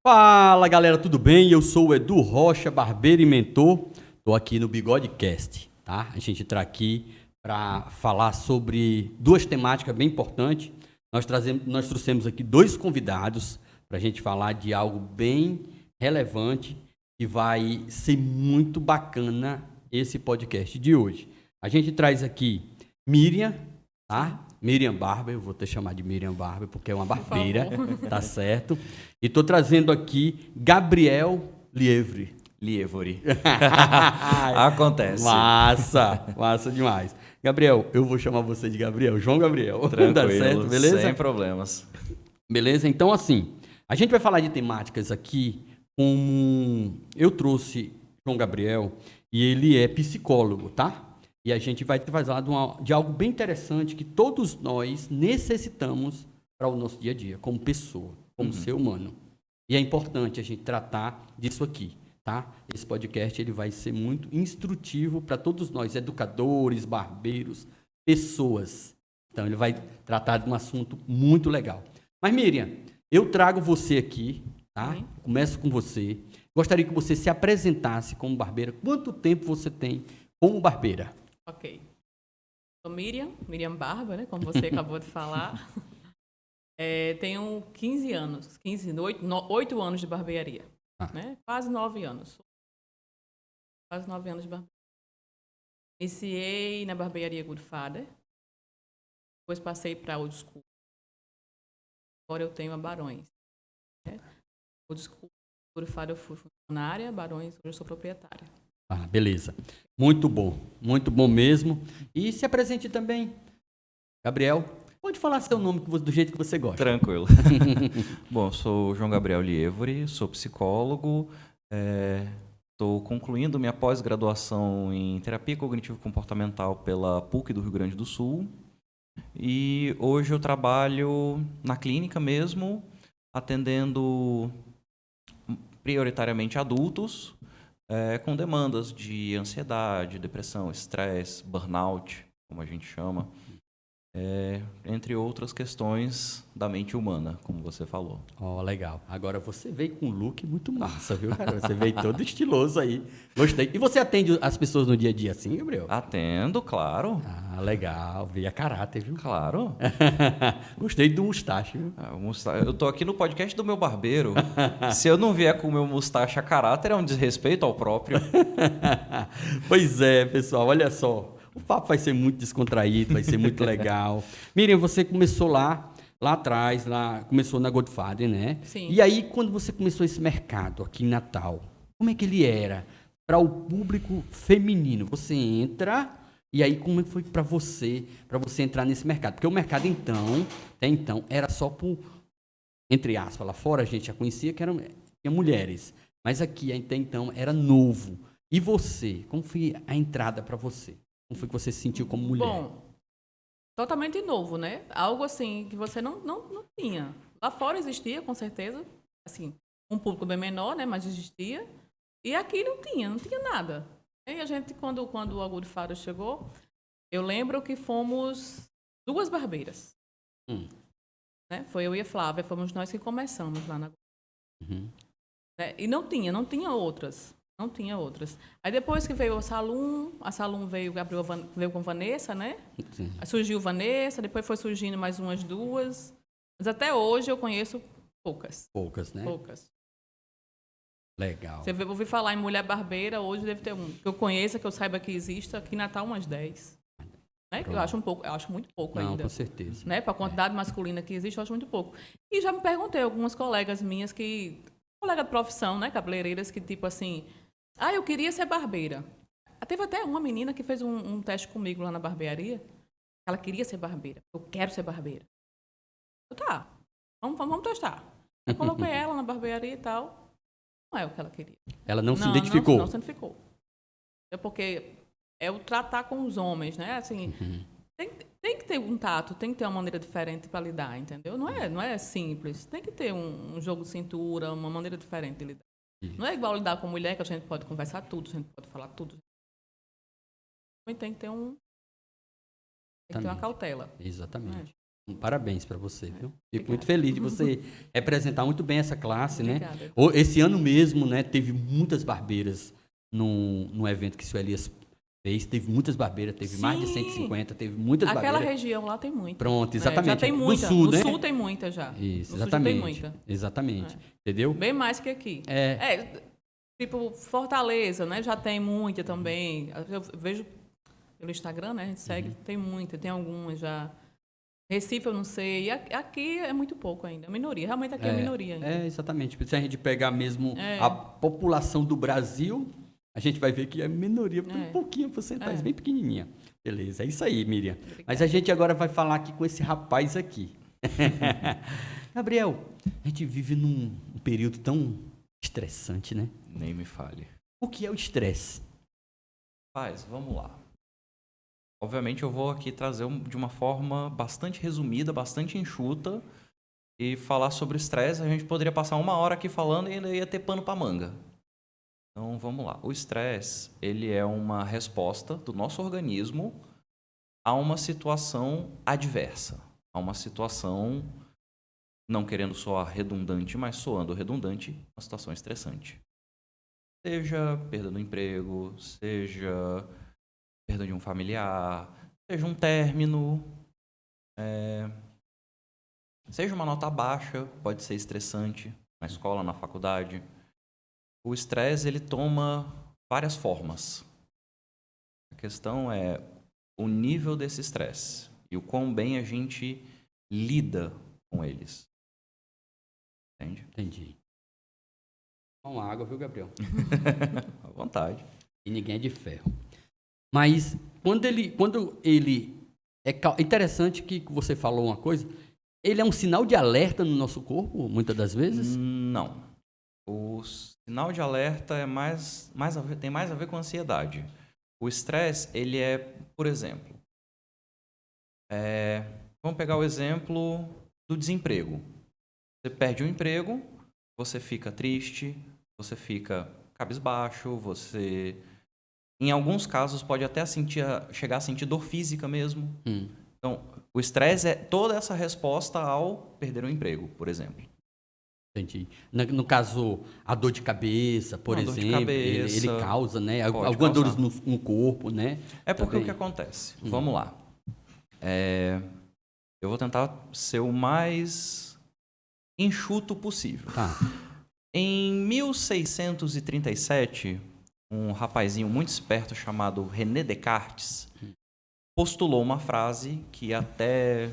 Fala galera, tudo bem? Eu sou o Edu Rocha, barbeiro e mentor. Estou aqui no Bigodecast, tá? A gente está aqui para falar sobre duas temáticas bem importantes. Nós trouxemos aqui dois convidados para a gente falar de algo bem relevante e vai ser muito bacana esse podcast de hoje. A gente traz aqui Miriam, tá? Miriam Barber, eu vou te chamar de Miriam Barber porque é uma barbeira, tá certo? E tô trazendo aqui Gabriel Lievre. Acontece. Massa demais. Gabriel, eu vou chamar você de Gabriel, João Gabriel. Tranquilo, tá certo? Beleza? sem problemas. Beleza? Então, assim, a gente vai falar de temáticas aqui como eu trouxe João Gabriel e ele é psicólogo, tá? E a gente vai falar de algo bem interessante que todos nós necessitamos para o nosso dia a dia, como pessoa, como ser humano. E é importante a gente tratar disso aqui, tá? Esse podcast ele vai ser muito instrutivo para todos nós, educadores, barbeiros, pessoas. Então, ele vai tratar de um assunto muito legal. Mas, Miriam, eu trago você aqui, tá? Começo com você. Gostaria que você se apresentasse como barbeira. Quanto tempo você tem como barbeira? Ok. Sou Miriam Barba, né? Como você acabou de falar. Tenho 15 anos, 8 anos de barbearia. Né? Quase 9 anos. Quase 9 anos de barbearia. Iniciei na barbearia Goodfather. Depois passei para Old School. Agora eu tenho a Barões. Né? Old School, Goodfather eu fui funcionária, Barões hoje eu sou proprietária. Ah, beleza. Muito bom mesmo. E se apresente também, Gabriel. Pode falar seu nome do jeito que você gosta. Tranquilo. Bom, sou João Gabriel Lievre, sou psicólogo, estou concluindo minha pós-graduação em terapia cognitivo-comportamental pela PUC do Rio Grande do Sul. E hoje eu trabalho na clínica mesmo, atendendo prioritariamente adultos, com demandas de ansiedade, depressão, estresse, burnout, como a gente chama, entre outras questões da mente humana, como você falou. Ó, legal. Agora você veio com um look muito massa, viu, cara? Você veio todo estiloso aí. Gostei. E você atende as pessoas no dia a dia assim, Gabriel? Atendo, claro. Ah, legal. Veio a caráter, viu? Claro. Gostei do mustache, viu? Eu tô aqui no podcast do meu barbeiro. Se eu não vier com o meu mustache a caráter, é um desrespeito ao próprio. Pois é, pessoal, olha só. O papo vai ser muito descontraído, vai ser muito legal. Miriam, você começou lá atrás, começou na Goodfather, né? Sim. E aí, quando você começou esse mercado aqui em Natal, como é que ele era para o público feminino? Você entra, e aí como é que foi para você entrar nesse mercado? Porque o mercado, até então, era só por, entre aspas, lá fora a gente já conhecia que tinha mulheres, mas aqui, até então, era novo. E você, como foi a entrada para você? Como foi que você se sentiu como mulher? Bom, totalmente novo, né? Algo assim que você não tinha. Lá fora existia, com certeza. Assim, um público bem menor, né? Mas existia. E aqui não tinha nada. E a gente, quando o Agulho Faro chegou, eu lembro que fomos 2 barbeiras. Né? Foi eu e a Flávia, fomos nós que começamos lá na né? E não tinha outras. Não tinha outras. Aí depois que veio a Salum veio com Vanessa, né? Sim. Aí surgiu Vanessa, depois foi surgindo mais umas 2. Mas até hoje eu conheço poucas. Poucas, né? Poucas. Legal. Você ouvir falar em mulher barbeira, hoje deve ter um. Que eu conheça, que eu saiba que existe, aqui em Natal umas 10. Né? Que eu acho muito pouco ainda. Com certeza. Né? Para a quantidade masculina que existe, eu acho muito pouco. E já me perguntei, algumas colegas minhas colega de profissão, né? Cabeleireiras que tipo assim... eu queria ser barbeira. Teve até uma menina que fez um teste comigo lá na barbearia. Ela queria ser barbeira. Eu quero ser barbeira. Tá, vamos testar. Eu coloquei ela na barbearia e tal. Não é o que ela queria. Ela não se identificou? Não se identificou. É porque é o tratar com os homens, né? Assim, tem que ter um tato, tem que ter uma maneira diferente para lidar, entendeu? Não é simples. Tem que ter um jogo de cintura, uma maneira diferente de lidar. Não é igual lidar com mulher, que a gente pode conversar tudo, a gente pode falar tudo. Tem que ter uma cautela. Exatamente. Né? Parabéns para você, viu? Fico Obrigada. muito feliz de você representar muito bem essa classe, né? Obrigada. Esse ano mesmo, né, teve muitas barbeiras no evento que o seu Elias fez. Teve muitas barbeiras, teve mais de Sim. 150, teve muitas Aquela barbeiras. região lá tem muita. Pronto, exatamente. Já tem No muita. sul, no né? sul tem muita já. Isso, no exatamente. sul já tem muita. Exatamente. Entendeu? Bem mais que aqui. Tipo, Fortaleza, né? Já tem muita também. Eu vejo pelo Instagram, né? A gente segue, tem muita, tem algumas já. Recife eu não sei. E aqui é muito pouco ainda. É minoria. Realmente aqui é minoria ainda. Exatamente. Se a gente pegar mesmo É. a população do Brasil, a gente vai ver que é minoria, um pouquinho, porcentagem bem pequenininha. Beleza, é isso aí, Miriam. Obrigada. Mas a gente agora vai falar aqui com esse rapaz aqui. Gabriel, a gente vive num período tão estressante, né? Nem me fale. O que é o estresse? Paz, vamos lá. Obviamente eu vou aqui trazer de uma forma bastante resumida, bastante enxuta, e falar sobre o estresse. A gente poderia passar 1 hora aqui falando e ainda ia ter pano para manga. Então vamos lá. O estresse, ele é uma resposta do nosso organismo a uma situação adversa, a uma situação, não querendo soar redundante, mas soando redundante, uma situação estressante. Seja perda do emprego, seja perda de um familiar, seja um término, seja uma nota baixa, pode ser estressante na escola, na faculdade. O estresse, ele toma várias formas. A questão é o nível desse estresse e o quão bem a gente lida com eles. Entende? Entendi. Com água, viu, Gabriel? À vontade. E ninguém é de ferro. Mas quando ele interessante que você falou uma coisa, ele é um sinal de alerta no nosso corpo, muitas das vezes? Não. O sinal de alerta tem mais a ver com a ansiedade. O estresse, ele é, por exemplo, vamos pegar o exemplo do desemprego. Você perde o emprego, você fica triste, você fica cabisbaixo, você, em alguns casos, pode até chegar a sentir dor física mesmo. Então, o estresse é toda essa resposta ao perder o emprego, por exemplo. Entendi. No caso, a dor de cabeça, por exemplo, dor de cabeça, ele causa, né? pode Algumas causar. dores no corpo, né? É porque Também. o que acontece? Vamos lá. Eu vou tentar ser o mais enxuto possível. Tá. Em 1637, um rapazinho muito esperto chamado René Descartes postulou uma frase que até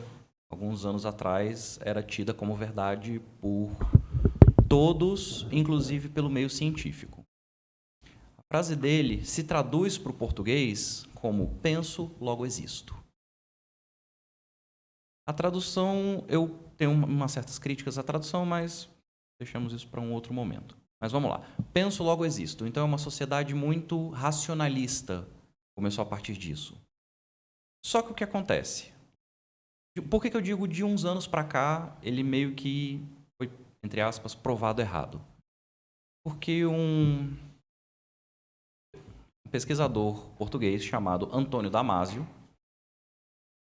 alguns anos atrás era tida como verdade por todos, inclusive pelo meio científico. A frase dele se traduz para o português como penso, logo existo. A tradução, eu tenho umas certas críticas à tradução, mas deixamos isso para um outro momento. Mas vamos lá. Penso, logo existo. Então é uma sociedade muito racionalista. Começou a partir disso. Só que o que acontece? Por que eu digo de uns anos para cá, ele meio que foi, entre aspas, provado errado? Porque um pesquisador português chamado Antônio Damasio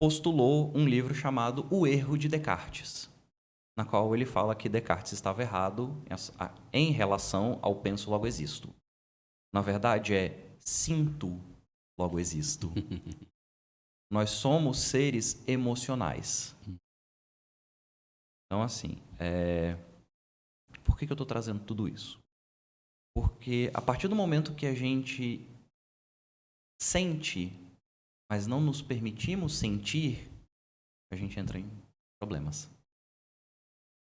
postulou um livro chamado O Erro de Descartes, na qual ele fala que Descartes estava errado em relação ao penso, logo existo. Na verdade, é sinto, logo existo. Nós somos seres emocionais. Então, assim, por que eu estou trazendo tudo isso? Porque a partir do momento que a gente sente, mas não nos permitimos sentir, a gente entra em problemas.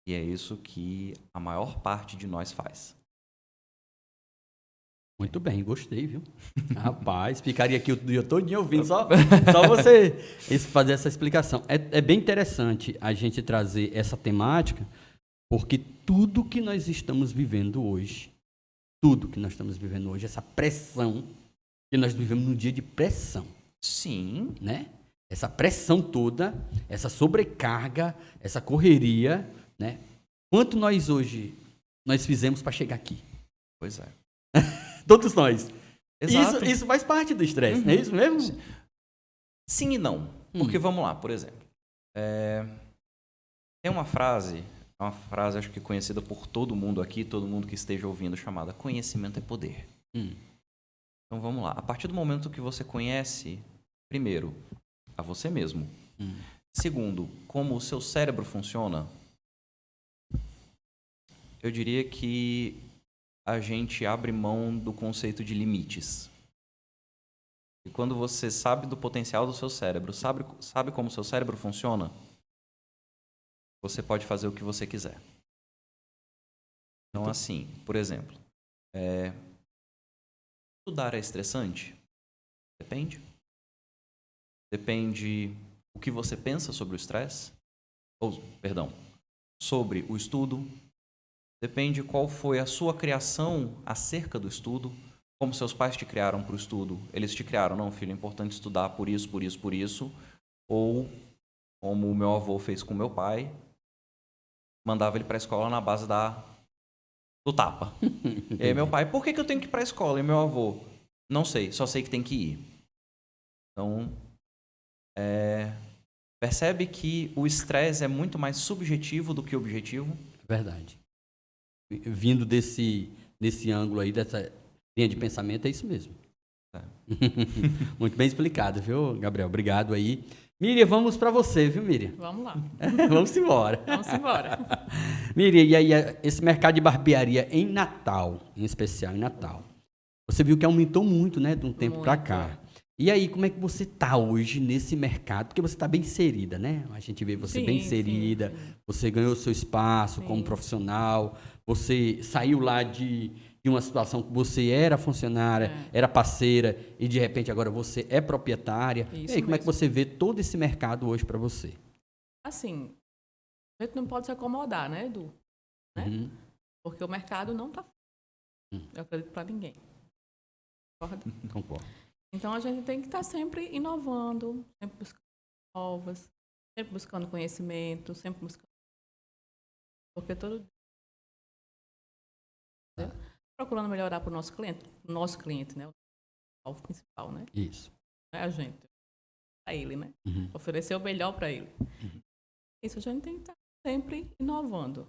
E é isso que a maior parte de nós faz. Muito bem, gostei, viu? Rapaz, ficaria aqui o dia todinho ouvindo, só você fazer essa explicação. É bem interessante a gente trazer essa temática, porque tudo que nós estamos vivendo hoje, essa pressão, que nós vivemos num dia de pressão. Sim. Né? Essa pressão toda, essa sobrecarga, essa correria, né? Quanto nós fizemos para chegar aqui? Pois é. Todos nós. Exato. Isso faz parte do estresse, não é isso mesmo? Sim e não. Porque, vamos lá, por exemplo. Tem uma frase acho que conhecida por todo mundo aqui, todo mundo que esteja ouvindo, chamada conhecimento é poder. Então vamos lá. A partir do momento que você conhece, primeiro, a você mesmo. Segundo, como o seu cérebro funciona, eu diria que a gente abre mão do conceito de limites. E quando você sabe do potencial do seu cérebro, sabe como o seu cérebro funciona, você pode fazer o que você quiser. Então, assim, por exemplo, estudar é estressante? Depende. Depende o que você pensa sobre o estresse, sobre o estudo. Depende qual foi a sua criação acerca do estudo, como seus pais te criaram para o estudo. Eles te criaram, não, filho, é importante estudar por isso, por isso, por isso. Ou, como o meu avô fez com meu pai, mandava ele para a escola na base do tapa. E aí meu pai, por que eu tenho que ir para a escola? E meu avô, não sei, só sei que tem que ir. Então, percebe que o estresse é muito mais subjetivo do que objetivo? Verdade. Vindo desse ângulo aí, dessa linha de pensamento, é isso mesmo. Muito bem explicado, viu, Gabriel? Obrigado aí. Miriam, vamos para você, viu, Miriam? Vamos lá. Vamos embora. Vamos embora. Miriam, e aí esse mercado de barbearia em Natal, em especial em Natal, você viu que aumentou muito, né, de um tempo para cá. E aí, como é que você está hoje nesse mercado? Porque você está bem inserida, né? A gente vê você bem inserida, sim. Você ganhou seu espaço como profissional, você saiu lá de uma situação que você era funcionária, era parceira, e de repente agora você é proprietária. Isso e aí, como mesmo. é que você vê todo esse mercado hoje para você? Assim, a gente não pode se acomodar, né, Edu? Né? Porque o mercado não está eu acredito para ninguém. Concorda? Concordo. Então, a gente tem que estar sempre inovando, sempre buscando novas, sempre buscando conhecimento, sempre buscando... Porque todo dia... Procurando melhorar para o nosso cliente, né? O alvo principal, né? Isso. Não é a gente, para ele, né? Oferecer o melhor para ele. Isso, a gente tem que estar sempre inovando.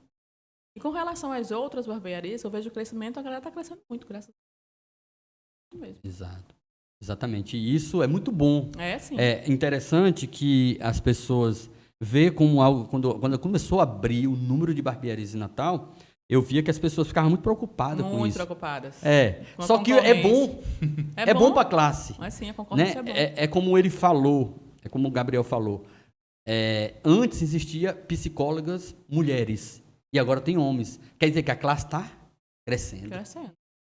E com relação às outras barbearias, eu vejo o crescimento, a galera está crescendo muito, graças a Deus. Mesmo. Exato. Exatamente. E isso é muito bom. Sim. É interessante que as pessoas vê como algo... Quando começou a abrir o número de barbearias em Natal, eu via que as pessoas ficavam muito preocupadas com isso. Muito preocupadas. Só que é bom. É bom para a classe. Mas sim, a concorrência né? é bom. É como ele falou, é como o Gabriel falou. Antes existia psicólogas mulheres e agora tem homens. Quer dizer que a classe está crescendo.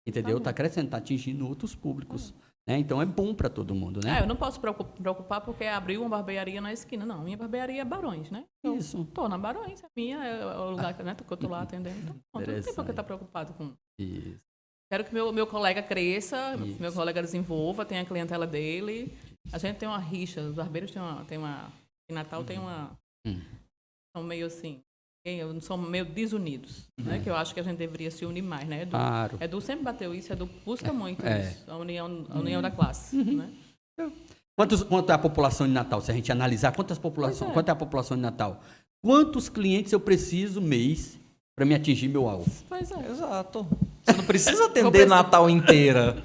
Entendeu? Está crescendo, está atingindo outros públicos. Né? Então é bom para todo mundo, né? Eu não posso preocupar porque abriu uma barbearia na esquina, não. Minha barbearia é Barões, né? Isso. Tô na Barões, é minha, é o lugar que eu tô lá atendendo. Então, não tem por que estar preocupado com isso. Quero que meu colega cresça, meu colega desenvolva, tenha a clientela dele. A gente tem uma rixa, os barbeiros tem uma em Natal tem uma... São meio assim... São meio desunidos, né? Que eu acho que a gente deveria se unir mais, né? Claro. Edu sempre bateu isso, Edu busca muito isso, a união da classe, né? Quanto é a população de Natal? Se a gente analisar quanto é a população de Natal? Quantos clientes eu preciso mês para me atingir meu alvo? Pois é. Exato. Você não precisa atender Natal inteira.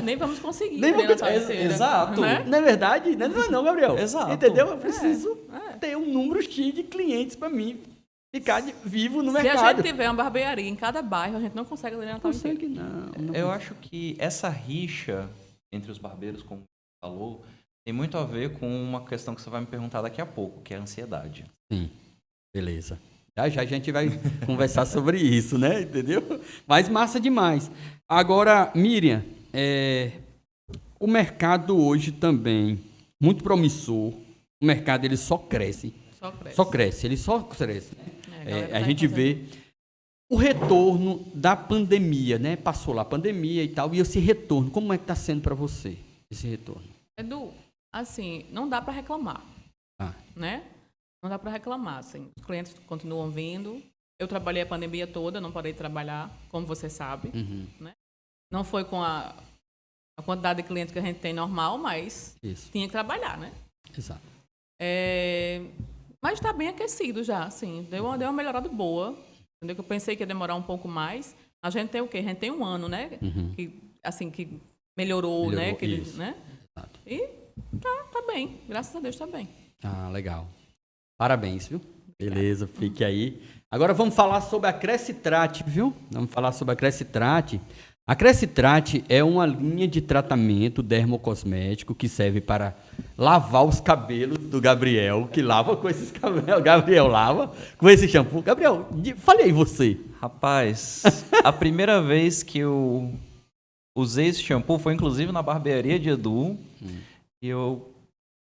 Nem vamos conseguir. Natal inteira, exato. Né? Não é verdade? Não, Gabriel. Exato. Entendeu? Eu preciso ter um número X de clientes para mim ficar vivo no mercado. Se a gente tiver uma barbearia em cada bairro, a gente não consegue atender Natal inteiro. Não. Eu acho que essa rixa entre os barbeiros, como você falou, tem muito a ver com uma questão que você vai me perguntar daqui a pouco, que é a ansiedade. Sim. Beleza. Já a gente vai conversar sobre isso, né? Entendeu? Mas massa demais. Agora, Miriam, o mercado hoje também, muito promissor. O mercado, ele só cresce. Ele só cresce. A gente vê o retorno da pandemia, né? Passou lá a pandemia e tal, e esse retorno, como é que está sendo para você, esse retorno? Edu, assim, não dá para reclamar, né? Não dá para reclamar, assim. Os clientes continuam vindo. Eu trabalhei a pandemia toda, não parei de trabalhar, como você sabe, né? Não foi com a quantidade de clientes que a gente tem normal, mas tinha que trabalhar, né? Exato. Mas tá bem aquecido já, assim. Deu uma melhorada boa. Entendeu? Que eu pensei que ia demorar um pouco mais. A gente tem o quê? A gente tem um ano, né? Que, assim, que melhorou, né? Que ele, isso. né? Exato. E tá bem. Graças a Deus tá bem. Ah, legal. Parabéns, viu? Beleza, fique aí. Agora vamos falar sobre a Crescitrate, viu? Vamos falar sobre a Crescitrate. A Crescitrate é uma linha de tratamento dermocosmético que serve para lavar os cabelos do Gabriel, que lava com esses cabelos. Gabriel lava com esse shampoo. Gabriel, fale aí você. Rapaz, a primeira vez que eu usei esse shampoo foi inclusive na barbearia de Edu. E eu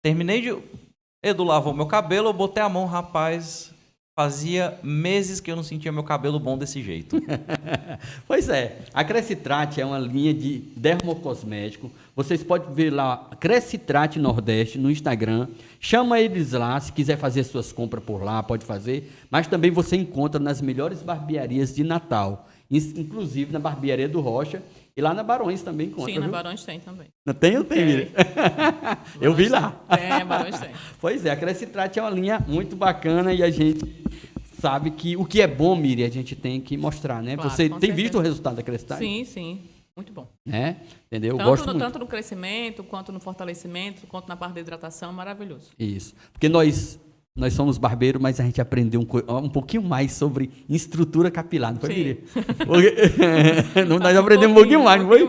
terminei de... Edu lavou meu cabelo, eu botei a mão, rapaz... Fazia meses que eu não sentia meu cabelo bom desse jeito. Pois é, a Crescitrate é uma linha de dermocosmético. Vocês podem ver lá, Crescitrate Nordeste no Instagram. Chama eles lá, se quiser fazer suas compras por lá, pode fazer. Mas também você encontra nas melhores barbearias de Natal. Inclusive na barbearia do Rocha. E lá na Barões também encontra. Sim, na viu? Barões tem também. Não tem ou tem, Miriam? Eu vi lá. Barões tem. Pois é, a Crescitrate é uma linha muito bacana e a gente sabe que o que é bom, Miriam, a gente tem que mostrar, né? Claro, Você com tem certeza. visto o resultado da Crescitrate? Sim, sim. Muito bom. Né? Entendeu? Eu gosto muito. Tanto no crescimento, quanto no fortalecimento, quanto na parte da hidratação, maravilhoso. Isso. Porque nós somos barbeiros, mas a gente aprendeu um pouquinho mais sobre estrutura capilar, não foi, Sim. Miriam? Nós aprendemos um pouquinho mais, não foi?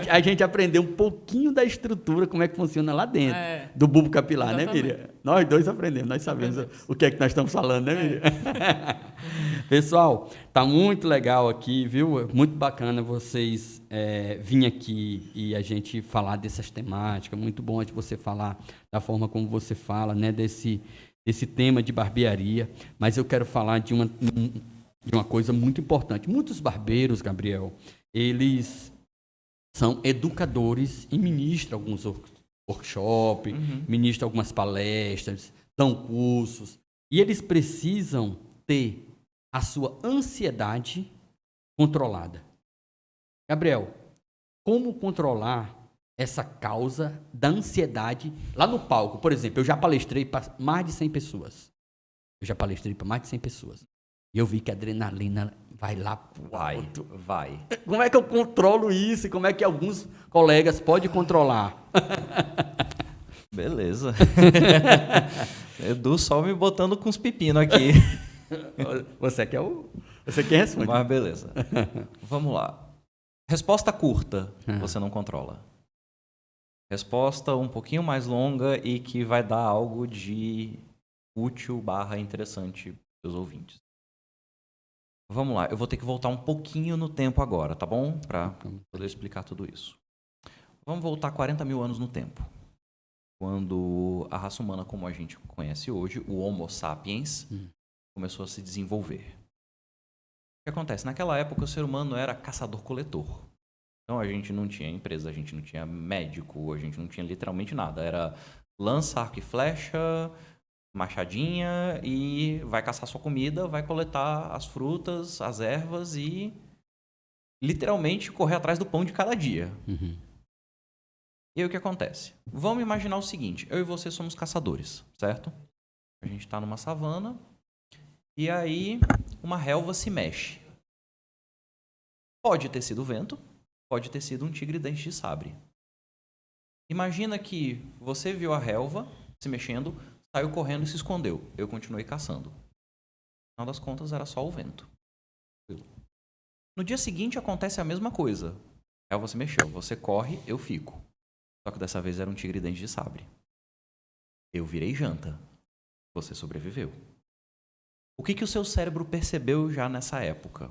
A gente aprendeu um pouquinho da estrutura, como é que funciona lá dentro, do bulbo capilar, Exatamente. né, Miriam? Nós dois aprendemos, nós sabemos o que é que nós estamos falando, né, Miriam? Pessoal, tá muito legal aqui, viu? Muito bacana vocês virem aqui e a gente falar dessas temáticas. Muito bom de você falar da forma como você fala, né, desse tema de barbearia, mas eu quero falar de uma coisa muito importante. Muitos barbeiros, Gabriel, eles são educadores e ministram alguns workshops, ministram algumas palestras, dão cursos, e eles precisam ter a sua ansiedade controlada. Gabriel, como controlar essa causa da ansiedade lá no palco? Por exemplo, eu já palestrei para mais de 100 pessoas. E eu vi que a adrenalina vai lá pro alto. Vai. Como é que eu controlo isso? E como é que alguns colegas podem controlar? Beleza. Edu só me botando com os pepinos aqui. Você quem responde. Mas beleza. Vamos lá. Resposta curta, você não controla. Resposta um pouquinho mais longa e que vai dar algo de útil / interessante para os ouvintes. Vamos lá, eu vou ter que voltar um pouquinho no tempo agora, tá bom? Para poder explicar tudo isso. Vamos voltar 40 mil anos no tempo. Quando a raça humana, como a gente conhece hoje, o Homo sapiens, começou a se desenvolver. O que acontece? Naquela época, o ser humano era caçador-coletor. Então, a gente não tinha empresa, a gente não tinha médico, a gente não tinha literalmente nada. Era lança, arco e flecha, machadinha e vai caçar sua comida, vai coletar as frutas, as ervas e literalmente correr atrás do pão de cada dia. E aí o que acontece? Vamos imaginar o seguinte, eu e você somos caçadores, certo? A gente está numa savana e aí uma relva se mexe. Pode ter sido vento, pode ter sido um tigre dente de sabre. Imagina que você viu a relva se mexendo, saiu correndo e se escondeu. Eu continuei caçando. No final das contas, era só o vento. No dia seguinte, acontece a mesma coisa. A relva se mexeu. Você corre, eu fico. Só que dessa vez era um tigre dente de sabre. Eu virei janta. Você sobreviveu. O que o seu cérebro percebeu já nessa época?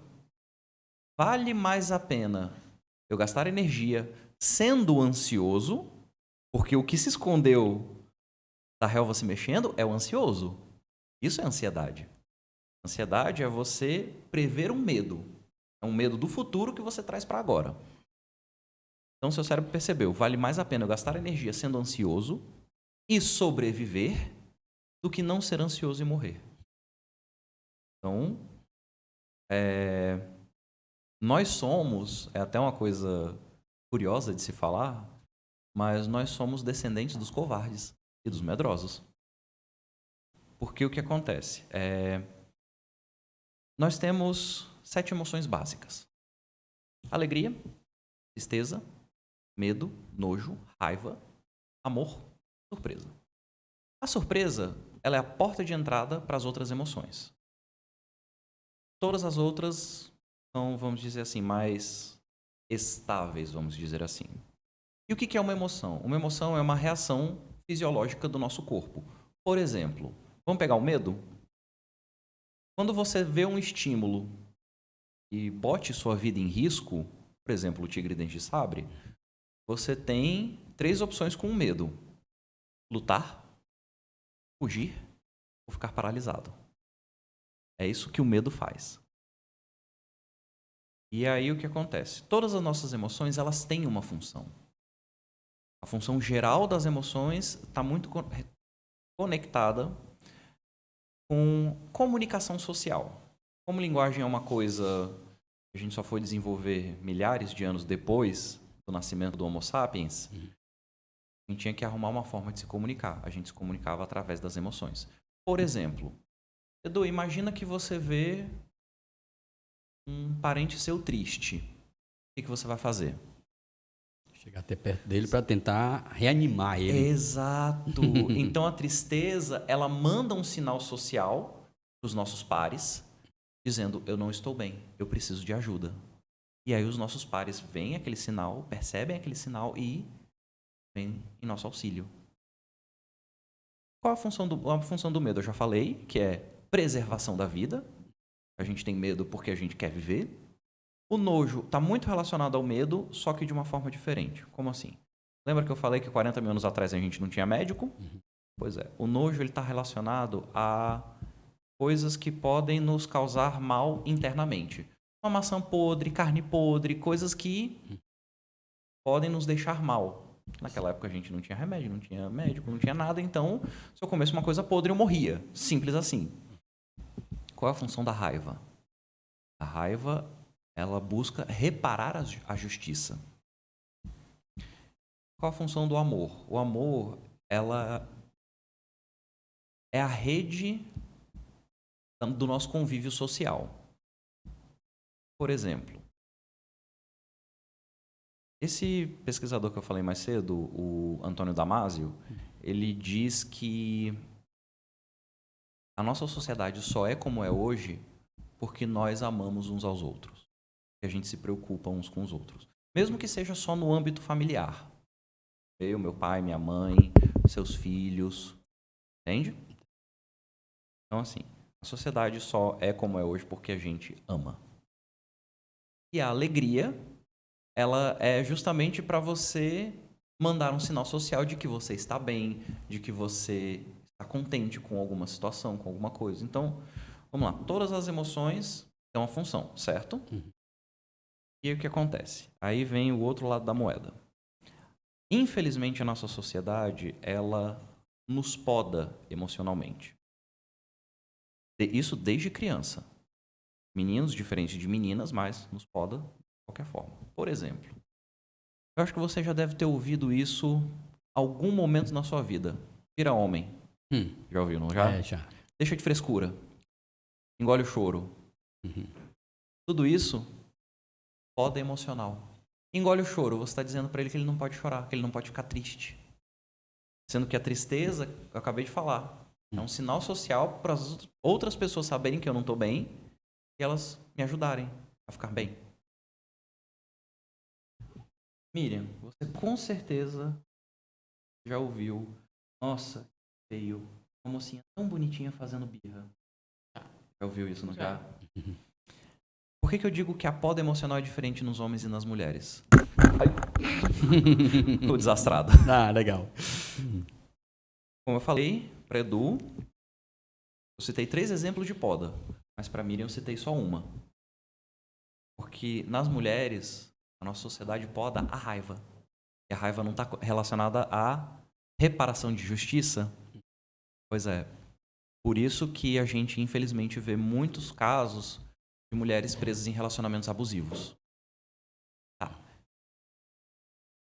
Vale mais a pena eu gastar energia sendo ansioso, porque o que se escondeu da relva se mexendo é o ansioso. Isso é ansiedade. Ansiedade é você prever um medo. É um medo do futuro que você traz para agora. Então, seu cérebro percebeu, vale mais a pena eu gastar energia sendo ansioso e sobreviver do que não ser ansioso e morrer. Então, nós somos, é até uma coisa curiosa de se falar, mas nós somos descendentes dos covardes e dos medrosos. Porque o que acontece? Nós temos 7 emoções básicas. Alegria, tristeza, medo, nojo, raiva, amor, surpresa. A surpresa, ela é a porta de entrada para as outras emoções. Todas as outras são, vamos dizer assim, mais estáveis, vamos dizer assim. E o que é uma emoção? Uma emoção é uma reação fisiológica do nosso corpo. Por exemplo, vamos pegar o medo? Quando você vê um estímulo e bote sua vida em risco, por exemplo, o tigre dente de sabre, você tem 3 opções com o medo: lutar, fugir ou ficar paralisado. É isso que o medo faz. E aí o que acontece? Todas as nossas emoções, elas têm uma função. A função geral das emoções está muito conectada com comunicação social. Como linguagem é uma coisa que a gente só foi desenvolver milhares de anos depois do nascimento do Homo sapiens, a gente tinha que arrumar uma forma de se comunicar. A gente se comunicava através das emoções. Por exemplo, Edu, imagina que você vê um parente seu triste. O que você vai fazer? Chegar até perto dele para tentar reanimar ele. Exato. Então a tristeza, ela manda um sinal social para os nossos pares, dizendo: eu não estou bem, eu preciso de ajuda. E aí os nossos pares veem aquele sinal, percebem aquele sinal e vêm em nosso auxílio. Qual a função do medo? Eu já falei, que é preservação da vida. A gente tem medo porque a gente quer viver. O nojo está muito relacionado ao medo, só que de uma forma diferente. Como assim? Lembra que eu falei que 40 mil anos atrás a gente não tinha médico? Pois é. O nojo está relacionado a coisas que podem nos causar mal internamente. Uma maçã podre, carne podre, coisas que podem nos deixar mal. Naquela época a gente não tinha remédio, não tinha médico, não tinha nada. Então, se eu comesse uma coisa podre, eu morria. Simples assim. Qual é a função da raiva? A raiva, ela busca reparar a justiça. Qual a função do amor? O amor, ela é a rede do nosso convívio social. Por exemplo, esse pesquisador que eu falei mais cedo, o Antônio Damasio, ele diz que a nossa sociedade só é como é hoje porque nós amamos uns aos outros. Que a gente se preocupa uns com os outros. Mesmo que seja só no âmbito familiar. Eu, meu pai, minha mãe, seus filhos. Entende? Então, assim, a sociedade só é como é hoje porque a gente ama. E a alegria, ela é justamente para você mandar um sinal social de que você está bem, de que você está contente com alguma situação, com alguma coisa. Então, vamos lá. Todas as emoções têm uma função, certo? E aí o que acontece? Aí vem o outro lado da moeda. Infelizmente, a nossa sociedade, ela nos poda emocionalmente. Isso desde criança. Meninos diferentes de meninas, mas nos poda de qualquer forma. Por exemplo, eu acho que você já deve ter ouvido isso algum momento na sua vida. Vira homem. Já ouviu, não já? Já. Deixa de frescura. Engole o choro. Tudo isso poda emocional. Engole o choro. Você está dizendo para ele que ele não pode chorar, que ele não pode ficar triste. Sendo que a tristeza, eu acabei de falar, é um sinal social para as outras pessoas saberem que eu não estou bem e elas me ajudarem a ficar bem. Miriam, você com certeza já ouviu: nossa, que feio, uma mocinha tão bonitinha fazendo birra. Já ouviu isso, não já? Por que eu digo que a poda emocional é diferente nos homens e nas mulheres? Tô desastrado. Ah, legal. Como eu falei para Edu, eu citei 3 exemplos de poda, mas para Miriam eu citei só uma. Porque nas mulheres, a nossa sociedade poda a raiva. E a raiva não está relacionada à reparação de justiça. Pois é. Por isso que a gente, infelizmente, vê muitos casos de mulheres presas em relacionamentos abusivos. Tá.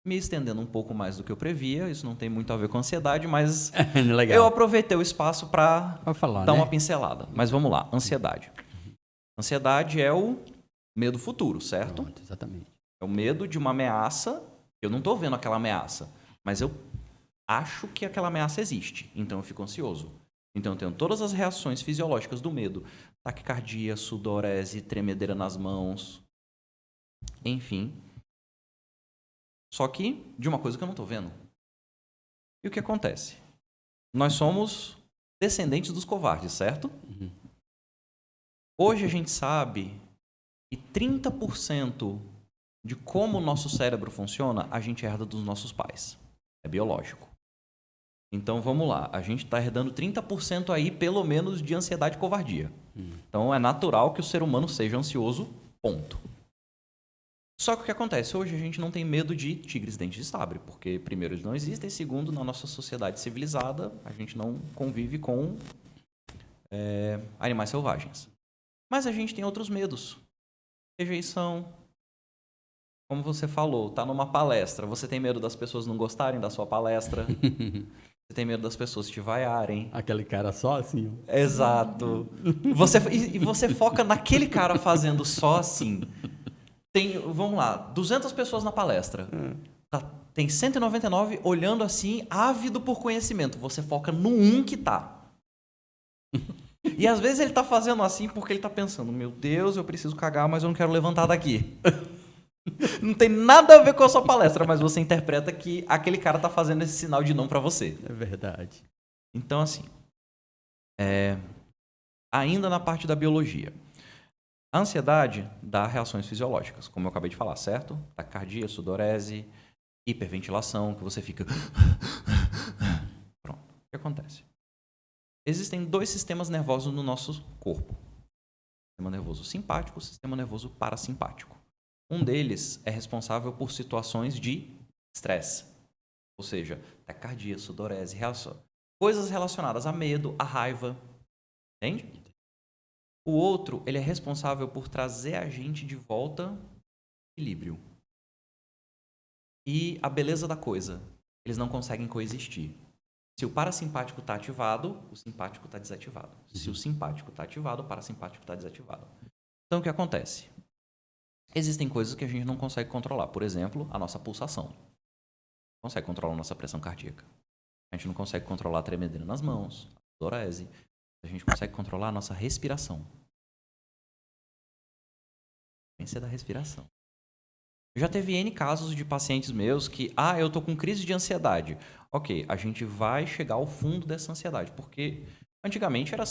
Me estendendo um pouco mais do que eu previa, isso não tem muito a ver com ansiedade, mas Legal. eu aproveitei o espaço para falar, dar né? uma pincelada. Mas vamos lá, ansiedade. Ansiedade é o medo futuro, certo? Pronto, exatamente. É o medo de uma ameaça. Eu não estou vendo aquela ameaça, mas eu acho que aquela ameaça existe, então eu fico ansioso. Então eu tenho todas as reações fisiológicas do medo. Taquicardia, sudorese, tremedeira nas mãos, enfim. Só que de uma coisa que eu não estou vendo. E o que acontece? Nós somos descendentes dos covardes, certo? Uhum. Hoje a gente sabe que 30% de como o nosso cérebro funciona, a gente herda dos nossos pais. É biológico. Então vamos lá, a gente está herdando 30% aí, pelo menos, de ansiedade e covardia. Então é natural que o ser humano seja ansioso, ponto. Só que o que acontece? Hoje a gente não tem medo de tigres dentes de sabre, porque primeiro eles não existem, segundo, na nossa sociedade civilizada, a gente não convive com animais selvagens. Mas a gente tem outros medos. Rejeição. Como você falou, tá numa palestra, você tem medo das pessoas não gostarem da sua palestra. Você tem medo das pessoas te vaiarem. Aquele cara só assim, ó. Exato. E você foca naquele cara fazendo só assim. Vamos lá, 200 pessoas na palestra. Tem 199 olhando assim, ávido por conhecimento. Você foca no um que tá. E às vezes ele tá fazendo assim porque ele tá pensando, meu Deus, eu preciso cagar, mas eu não quero levantar daqui. Não tem nada a ver com a sua palestra, mas você interpreta que aquele cara tá fazendo esse sinal de não pra você. É verdade. Então, assim, ainda na parte da biologia, a ansiedade dá reações fisiológicas, como eu acabei de falar, certo? Taquicardia, sudorese, hiperventilação, que você fica... Pronto. O que acontece? Existem 2 sistemas nervosos no nosso corpo. Sistema nervoso simpático e sistema nervoso parasimpático. Um deles é responsável por situações de estresse. Ou seja, taquicardia, sudorese, coisas relacionadas a medo, a raiva. Entende? O outro, ele é responsável por trazer a gente de volta ao equilíbrio. E a beleza da coisa, eles não conseguem coexistir. Se o parasimpático está ativado, o simpático está desativado. Se o simpático está ativado, o parasimpático está desativado. Então, o que acontece? Existem coisas que a gente não consegue controlar. Por exemplo, a nossa pulsação. Não consegue controlar a nossa pressão cardíaca. A gente não consegue controlar a tremedeira nas mãos, a sudorese. A gente consegue controlar a nossa respiração. A frequência da respiração. Já teve N casos de pacientes meus que, eu tô com crise de ansiedade. Ok, a gente vai chegar ao fundo dessa ansiedade, porque antigamente era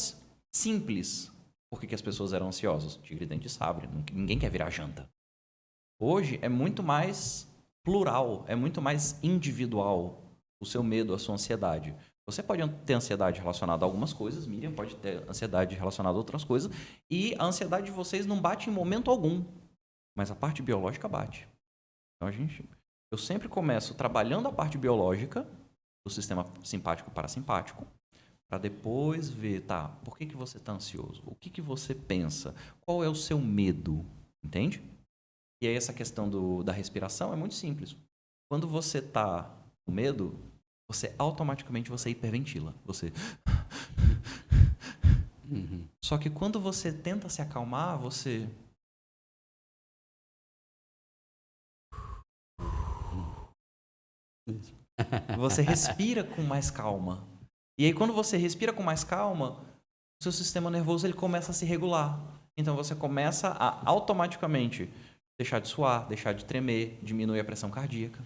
simples. Por que as pessoas eram ansiosas? Tigre dente de sabre, ninguém quer virar janta. Hoje é muito mais plural, é muito mais individual o seu medo, a sua ansiedade. Você pode ter ansiedade relacionada a algumas coisas, Miriam pode ter ansiedade relacionada a outras coisas, e a ansiedade de vocês não bate em momento algum, mas a parte biológica bate. Então eu sempre começo trabalhando a parte biológica do sistema simpático e parasimpático, para depois ver, por que você está ansioso? O que você pensa? Qual é o seu medo? Entende? E aí essa questão da respiração é muito simples. Quando você está com medo, você automaticamente hiperventila. Você... Só que quando você tenta se acalmar, você... Você respira com mais calma. E aí quando você respira com mais calma, o seu sistema nervoso ele começa a se regular. Então você começa a automaticamente deixar de suar, deixar de tremer, diminuir a pressão cardíaca.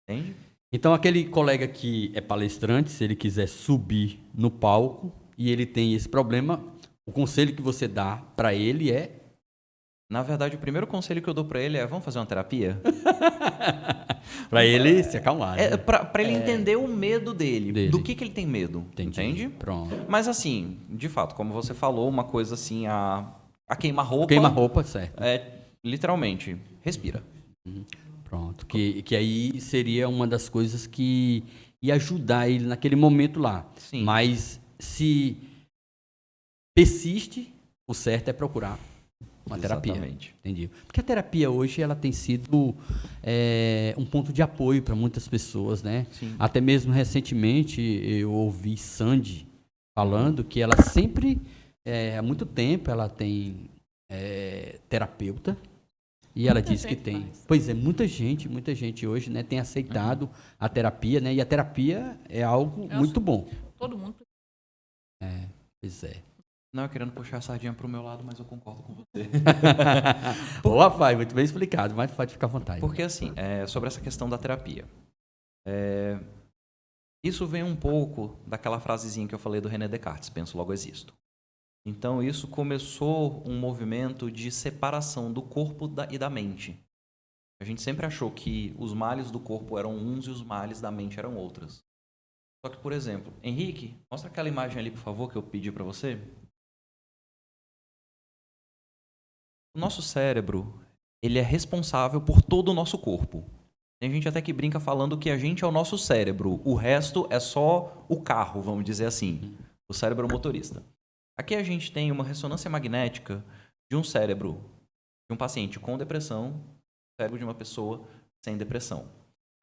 Entende? Então aquele colega que é palestrante, se ele quiser subir no palco e ele tem esse problema, o conselho que você dá para ele é... Na verdade, o primeiro conselho que eu dou para ele é: vamos fazer uma terapia? Para ele se acalmar. Né? Para ele entender o medo dele. Do que ele tem medo. Entendi. Entende? Pronto. Mas assim, de fato, como você falou, uma coisa assim, a queima-roupa. Queima-roupa, certo. Literalmente, respira. Pronto. Que aí seria uma das coisas que ia ajudar ele naquele momento lá. Sim. Mas se persiste, o certo é procurar uma terapia. Exatamente. Entendi. Porque a terapia hoje ela tem sido um ponto de apoio para muitas pessoas, né? Sim. Até mesmo recentemente eu ouvi Sandy falando que ela sempre, há muito tempo, ela tem terapeuta. E ela Muita disse que gente tem. faz. Pois é, muita gente hoje, né, tem aceitado a terapia, né? E a terapia é algo Eu muito acho- bom. Todo mundo. Pois é. Não, querendo puxar a sardinha pro meu lado, mas eu concordo com você. Ô, rapaz, muito bem explicado, mas pode ficar à vontade. Porque, assim, sobre essa questão da terapia. Isso vem um pouco daquela frasezinha que eu falei do René Descartes, penso, logo existo. Então, isso começou um movimento de separação do corpo e da mente. A gente sempre achou que os males do corpo eram uns e os males da mente eram outras. Só que, por exemplo, Henrique, mostra aquela imagem ali, por favor, que eu pedi para você. O nosso cérebro, ele é responsável por todo o nosso corpo. Tem gente até que brinca falando que a gente é o nosso cérebro, o resto é só o carro, vamos dizer assim, o cérebro motorista. Aqui a gente tem uma ressonância magnética de um cérebro de um paciente com depressão, cérebro de uma pessoa sem depressão.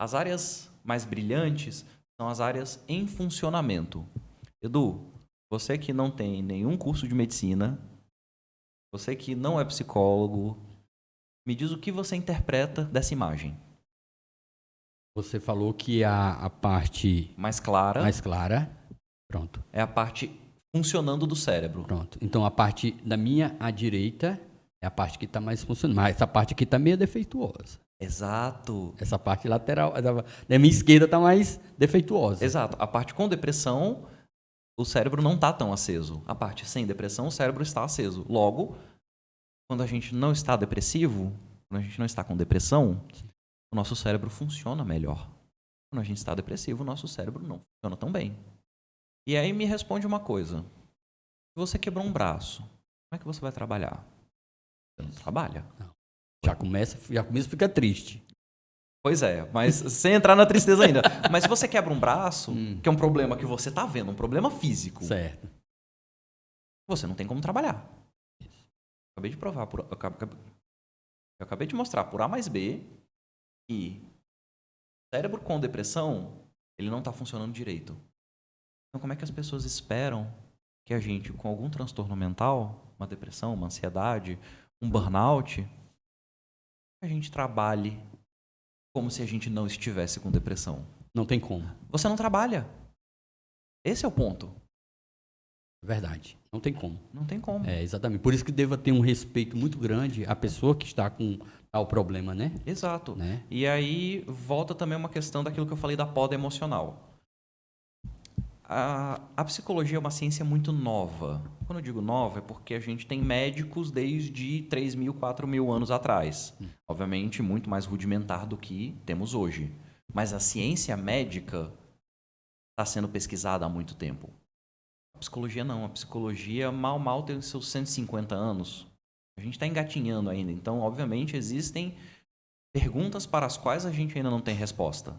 As áreas mais brilhantes são as áreas em funcionamento. Edu, você que não tem nenhum curso de medicina, você que não é psicólogo, me diz o que você interpreta dessa imagem. Você falou que a parte Mais clara mais clara, pronto, é a parte funcionando do cérebro. pronto. Então a parte da minha à direita é a parte que está mais funcionando, mas essa parte aqui está meio defeituosa. Exato. Essa parte lateral da minha esquerda está mais defeituosa. Exato. A parte com depressão, o cérebro não está tão aceso. A parte sem depressão, o cérebro está aceso. Logo, quando a gente não está depressivo, quando a gente não está com depressão, o nosso cérebro funciona melhor. Quando a gente está depressivo, o nosso cérebro não funciona tão bem. E aí me responde uma coisa. Se você quebrou um braço, como é que você vai trabalhar? Você não trabalha. Já começa a ficar triste. Pois é, mas sem entrar na tristeza ainda. Mas se você quebra um braço, que é um problema que você está vendo, um problema físico, Certo. você não tem como trabalhar. Acabei de provar, eu acabei de mostrar por A mais B que o cérebro com depressão, ele não está funcionando direito. Então, como é que as pessoas esperam que a gente, com algum transtorno mental, uma depressão, uma ansiedade, um burnout, a gente trabalhe como se a gente não estivesse com depressão? Não tem como. Você não trabalha. Esse é o ponto. Verdade. Não tem como. Não tem como. É, exatamente. Por isso que deva ter um respeito muito grande à pessoa que está com tal problema, né? Exato. Né? E aí volta também uma questão daquilo que eu falei da poda emocional. A psicologia é uma ciência muito nova. Quando eu digo nova é porque a gente tem médicos desde 3.000, 4.000 anos atrás. Obviamente muito mais rudimentar do que temos hoje. Mas a ciência médica está sendo pesquisada há muito tempo. A psicologia não. A psicologia mal tem os seus 150 anos. A gente está engatinhando ainda. Então, obviamente, existem perguntas para as quais a gente ainda não tem resposta.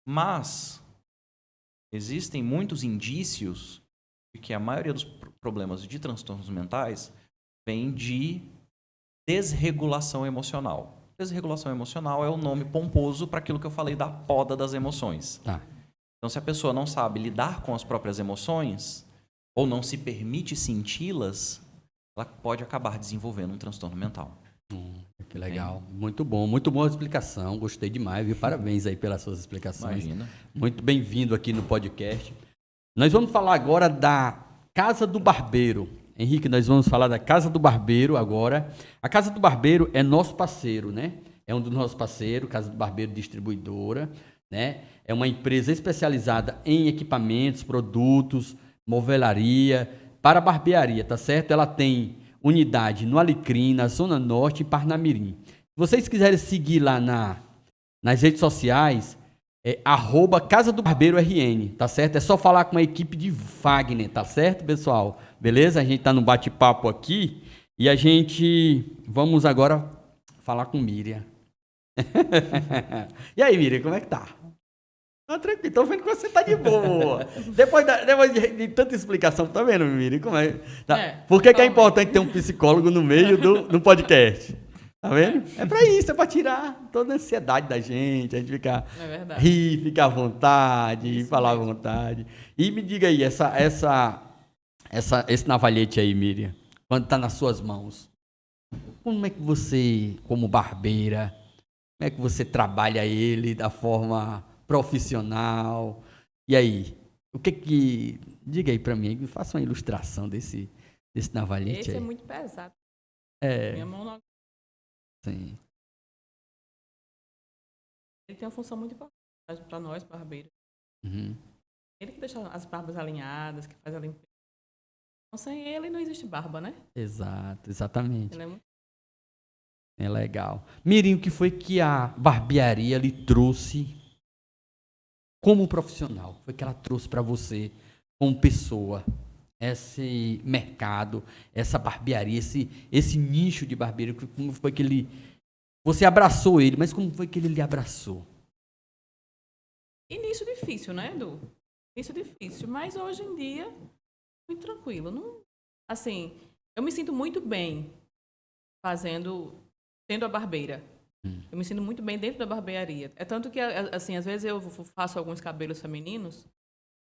Mas existem muitos indícios de que a maioria dos problemas de transtornos mentais vem de desregulação emocional. Desregulação emocional é o nome pomposo para aquilo que eu falei da poda das emoções. Tá. Então, se a pessoa não sabe lidar com as próprias emoções ou não se permite senti-las, ela pode acabar desenvolvendo um transtorno mental. Que legal. Muito boa a explicação. Gostei demais, viu? Parabéns aí pelas suas explicações. Imagina. Muito bem-vindo aqui no podcast. Nós vamos falar agora da Casa do Barbeiro. Henrique, nós vamos falar da Casa do Barbeiro agora. A Casa do Barbeiro é nosso parceiro, né? É um dos nossos parceiros, Casa do Barbeiro Distribuidora, né? É uma empresa especializada em equipamentos, produtos, movelaria, para barbearia, tá certo? Ela tem unidade no Alecrim, na Zona Norte e Parnamirim. Se vocês quiserem seguir lá nas redes sociais, é @Casa do Barbeiro RN, tá certo? É só falar com a equipe de Wagner, tá certo, pessoal? Beleza? A gente tá no bate-papo aqui e a gente vamos agora falar com Miriam. E aí, Miriam, como é que tá? Tá tranquilo, tô vendo que você tá de boa. Depois de tanta explicação, tá vendo, Miriam? Como é? Tá. Por que é importante ter um psicólogo no meio do podcast? Tá vendo? É pra isso, é pra tirar toda a ansiedade da gente, a gente ficar, É verdade. rir, ficar à vontade, Isso falar à mesmo. vontade. E me diga aí, esse navalhete aí, Miriam, quando tá nas suas mãos, como é que você, como barbeira, como é que você trabalha ele da forma profissional? E aí, diga aí pra mim, faça uma ilustração desse navalhete Esse aí. é muito pesado. É, Minha mão não... sim. Ele tem uma função muito importante para nós, barbeiros. Uhum. Ele que deixa as barbas alinhadas, que faz a limpeza. Então, sem ele não existe barba, né? Exato, exatamente. Ele é muito... É legal. Mirim, o que foi que a barbearia lhe trouxe como profissional? O que foi que ela trouxe para você como pessoa? Esse mercado, essa barbearia, esse nicho de barbeiro, como foi que você abraçou ele, mas como foi que ele lhe abraçou? Início difícil, né, Edu? Início difícil, mas hoje em dia, muito tranquilo. Não... Assim, eu me sinto muito bem sendo a barbeira. Eu me sinto muito bem dentro da barbearia. É tanto que, assim, às vezes eu faço alguns cabelos femininos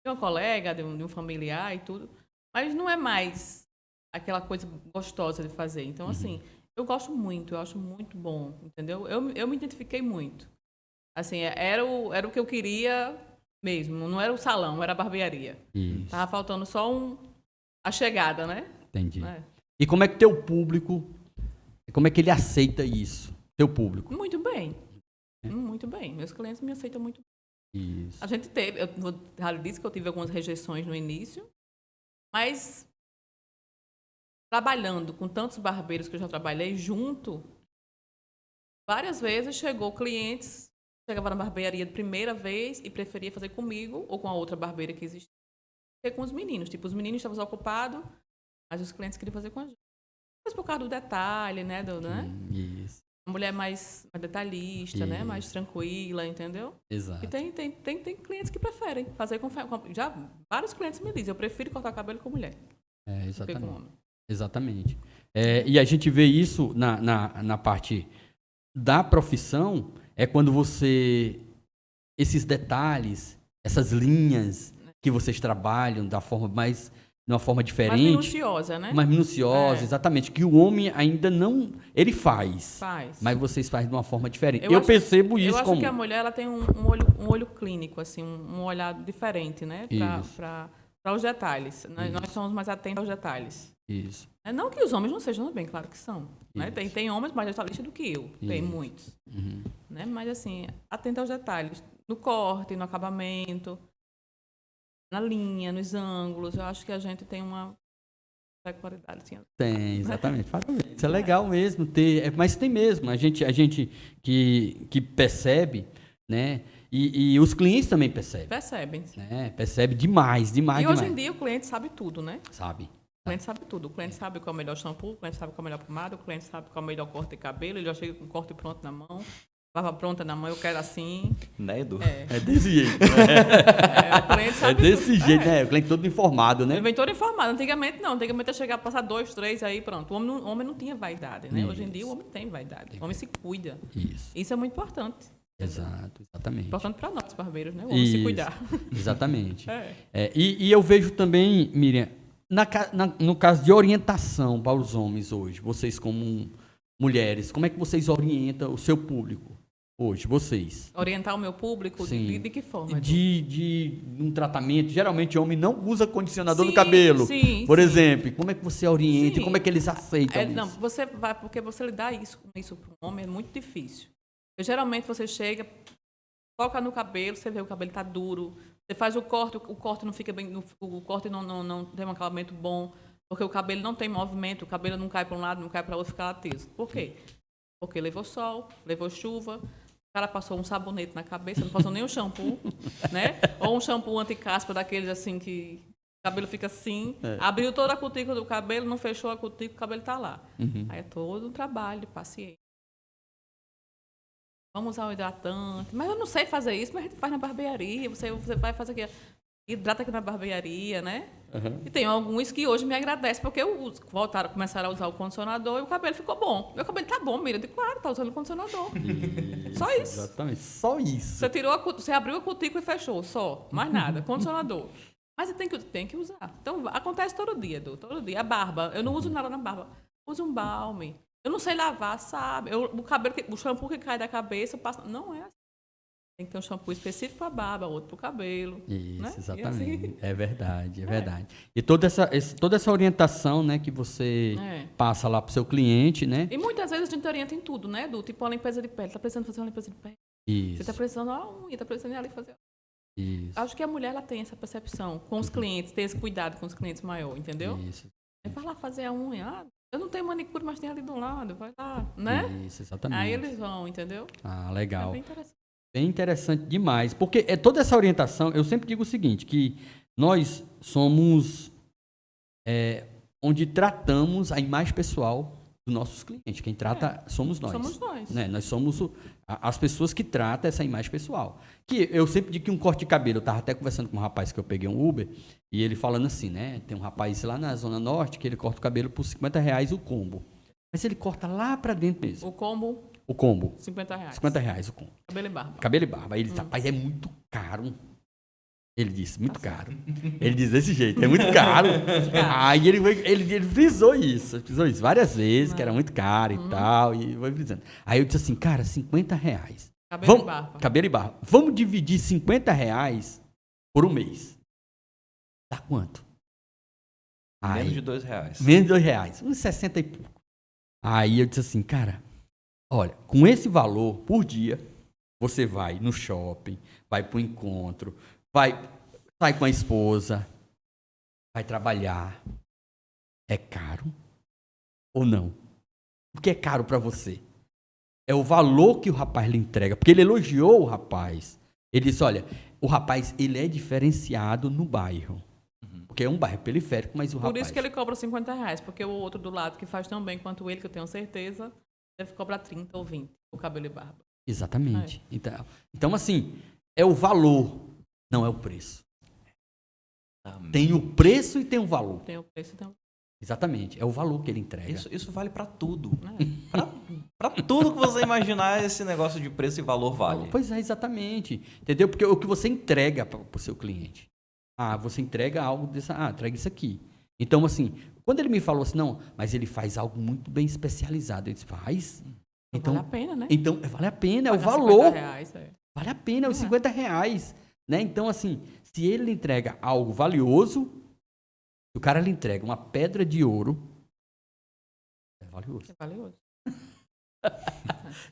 de uma colega, de um familiar e tudo, mas não é mais aquela coisa gostosa de fazer. Então, assim, eu acho muito bom, entendeu? Eu me identifiquei muito. Assim, era o que eu queria mesmo, não era o salão, era a barbearia. Isso, Tava faltando só a chegada, né? entendi. É. E como é que teu público, como é que ele aceita isso? Teu público. Muito bem. Muito bem. Meus clientes me aceitam muito bem. Isso. A gente teve, eu já disse que eu tive algumas rejeições no início, mas trabalhando com tantos barbeiros que eu já trabalhei junto, várias vezes chegava na barbearia de primeira vez e preferia fazer comigo ou com a outra barbeira que existia, que com os meninos. Tipo, os meninos estavam ocupados, mas os clientes queriam fazer com a gente. Mas por causa do detalhe, né? Isso. A mulher mais detalhista, né? Mais tranquila, entendeu? Exato. E tem clientes que preferem fazer já vários clientes me dizem, eu prefiro cortar cabelo com mulher É, do que com exatamente. homem. Exatamente. E a gente vê isso na parte da profissão, é quando esses detalhes, essas linhas que vocês trabalham de uma forma diferente. Mais minuciosa, né? Mais minuciosa, exatamente. Que o homem ainda não. Ele faz. Mas vocês fazem de uma forma diferente. Eu percebo isso Eu como. acho que a mulher ela tem um olho clínico, assim, um olhar diferente, né? Para os detalhes. Nós somos mais atentos aos detalhes. Isso. Não que os homens não sejam bem, claro que são. Né? Tem homens mais detalhistas do que eu. Tem muitos. Né? Mas, assim, atento aos detalhes. No corte, no acabamento, na linha, nos ângulos. Eu acho que a gente tem uma qualidade. Assim. Tem, exatamente. Isso é legal mesmo ter, mas tem mesmo. A gente que percebe, né? E os clientes também percebem. Percebem. Né? Percebe demais. E hoje em dia o cliente sabe tudo, né? Sabe. O cliente sabe tudo. O cliente sabe qual é o melhor shampoo, o cliente sabe qual é a melhor pomada, o cliente sabe qual é o melhor corte de cabelo, ele já chega com o corte pronto na mão, lava pronta na mão, eu quero assim. Né, Edu? É desse jeito. O cliente sabe desse tudo. jeito, né? O cliente todo informado, né? Ele vem todo informado. Antigamente não. Antigamente eu chegava a passar 2, 3 aí, pronto. O homem não tinha vaidade, né? Hoje em dia o homem tem vaidade. O homem se cuida. Isso é muito importante. Exato, exatamente. Importante para nós, barbeiros, né? O homem se cuidar. Exatamente. E eu vejo também, Miriam, no caso de orientação para os homens hoje, vocês como mulheres, como é que vocês orientam o seu público hoje, vocês? Orientar o meu público de que forma? De um tratamento. Geralmente o homem não usa condicionador no cabelo. Por exemplo, como é que você orienta? Como é que eles aceitam isso? Não, você vai, porque você lidar isso para um homem é muito difícil. Geralmente você chega, toca no cabelo, você vê o cabelo tá duro, você faz o corte não fica bem, o corte não tem um acabamento bom, porque o cabelo não tem movimento, o cabelo não cai para um lado, não cai para o outro, fica teso. Por quê? Porque levou sol, levou chuva, o cara passou um sabonete na cabeça, não passou nem um shampoo, né? Ou um shampoo anti-caspa daqueles assim que o cabelo fica assim, abriu toda a cutícula do cabelo, não fechou a cutícula, o cabelo tá lá. Aí é todo um trabalho de paciência. Vamos usar o hidratante. Mas eu não sei fazer isso, mas a gente faz na barbearia. Você vai fazer aqui. hidrata aqui na barbearia, né? Uhum. E tem alguns que hoje me agradecem, porque começaram a usar o condicionador e o cabelo ficou bom. Meu cabelo tá bom, Mira. Eu digo, claro, tá usando o condicionador. Só isso. Exatamente, só isso. Você abriu a cutícula e fechou, só. Mais nada, condicionador. Mas você tem que usar. Então, acontece todo dia, Edu, todo dia. A barba, eu não uso nada na barba. Uso um balme. Eu não sei lavar, sabe? O shampoo que cai da cabeça, eu passo... Não é assim. Tem que ter um shampoo específico para a barba, outro para o cabelo. Isso, né? exatamente. Assim... É verdade, é verdade. E toda essa orientação, né, que você passa lá para o seu cliente, né? E muitas vezes a gente orienta em tudo, né, Edu? Tipo uma limpeza de pele. Tá precisando fazer uma limpeza de pele? Isso. Você tá precisando de uma unha, tá precisando de ali fazer... Isso. Acho que a mulher ela tem essa percepção com os clientes, ter esse cuidado com os clientes maior, entendeu? Isso. Aí vai lá fazer a unha. Ah, eu não tenho manicure, mas tem ali do lado. Vai lá, né? Isso, exatamente. Aí eles vão, entendeu? Ah, É legal. bem interessante. Bem interessante demais. Porque toda essa orientação, eu sempre digo o seguinte, que nós somos onde tratamos a imagem pessoal dos nossos clientes. Quem trata somos nós. Somos nós. Né? Nós somos as pessoas que tratam essa imagem pessoal. Que eu sempre digo que um corte de cabelo, eu estava até conversando com um rapaz que eu peguei um Uber, e ele falando assim, né? Tem um rapaz lá na Zona Norte que ele corta o cabelo por R$50 o combo. Mas ele corta lá para dentro mesmo. O combo, O combo. R$50. R$50 o combo. Cabelo e barba. Cabelo e barba. Aí ele disse, rapaz, é muito caro. Ele disse, muito caro. Ele diz desse jeito, é muito caro. Aí ele frisou isso várias vezes, que era muito caro e tal, e foi frisando. Aí eu disse assim, cara, R$50. Cabelo e barba. Cabelo e barba. Vamos dividir R$50 por um mês. Dá quanto? Menos de R$2. Menos de R$2. Uns 60 e pouco. Aí eu disse assim, cara, olha, com esse valor por dia, você vai no shopping, vai pro encontro, sai com a esposa, vai trabalhar. É caro ou não? O que é caro para você? É o valor que o rapaz lhe entrega. Porque ele elogiou o rapaz. Ele disse, olha, o rapaz, ele é diferenciado no bairro. Porque é um bairro periférico, mas o rapaz... Por isso que ele cobra R$50, porque o outro do lado que faz tão bem quanto ele, que eu tenho certeza, deve cobrar 30 ou 20 o cabelo e barba. Exatamente. Então, assim, é o valor, não é o preço. Tem o preço e tem o valor. Tem o preço e tem o... Exatamente. É o valor que ele entrega. Isso vale para tudo. Para tudo que você imaginar, esse negócio de preço e valor vale. Pois é, exatamente. Entendeu? Porque o que você entrega para o seu cliente. Você entrega algo entrega isso aqui. Então, assim, quando ele me falou assim, não, mas ele faz algo muito bem especializado. Ele disse, faz. Então, vale a pena, né? Então, vale a pena, é o Pagar valor. R$50, Vale a pena, é os R$50. Né? Então, assim, se ele entrega algo valioso, se o cara lhe entrega uma pedra de ouro, é valioso. É valioso.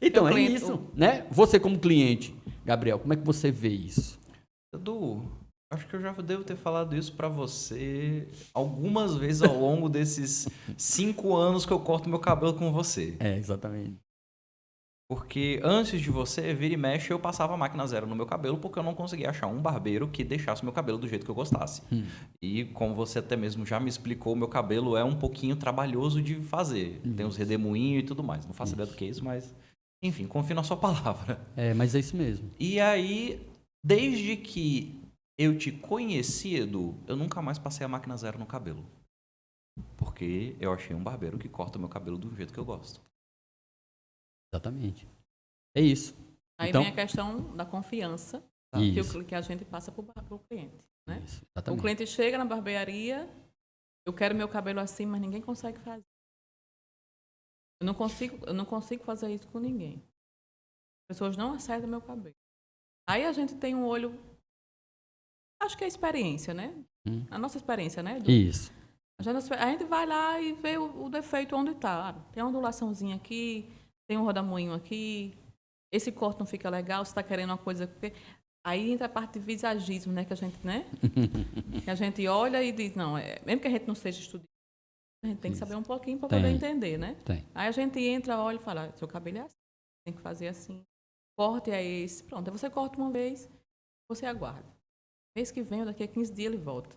Então, Meu cliente, isso, né? Você como cliente, Gabriel, como é que você vê isso? Edu, acho que eu já devo ter falado isso pra você algumas vezes ao longo desses 5 anos que eu corto meu cabelo com você. Exatamente. Porque antes de você, vira e mexe, eu passava a máquina zero no meu cabelo porque eu não conseguia achar um barbeiro que deixasse meu cabelo do jeito que eu gostasse. E como você até mesmo já me explicou, meu cabelo é um pouquinho trabalhoso de fazer. Tem os redemoinhos e tudo mais. Não faço ideia do que é isso, mas... Enfim, confio na sua palavra. Mas é isso mesmo. E aí, desde que eu te conheci, Edu, eu nunca mais passei a máquina zero no cabelo. Porque eu achei um barbeiro que corta o meu cabelo do jeito que eu gosto. Exatamente. É isso. Aí então, vem a questão da confiança que a gente passa para o cliente. Né? Isso, o cliente chega na barbearia, eu quero meu cabelo assim, mas ninguém consegue fazer. Eu não consigo fazer isso com ninguém. As pessoas não acertam meu cabelo. Aí a gente tem um olho... Acho que é a experiência, né? A nossa experiência, né? Isso. A gente vai lá e vê o defeito onde está. Tem uma ondulaçãozinha aqui, tem um rodamuinho aqui, esse corte não fica legal, você está querendo uma coisa... Aí entra a parte de visagismo, né? Que a gente, né? que a gente olha e diz, não, mesmo que a gente não seja estudante, a gente tem que saber um pouquinho para poder entender, né? Aí a gente entra, olha e fala, seu cabelo é assim, tem que fazer assim. Corte é esse. Pronto, aí você corta uma vez, você aguarda. Mês que vem, ou daqui a 15 dias, ele volta.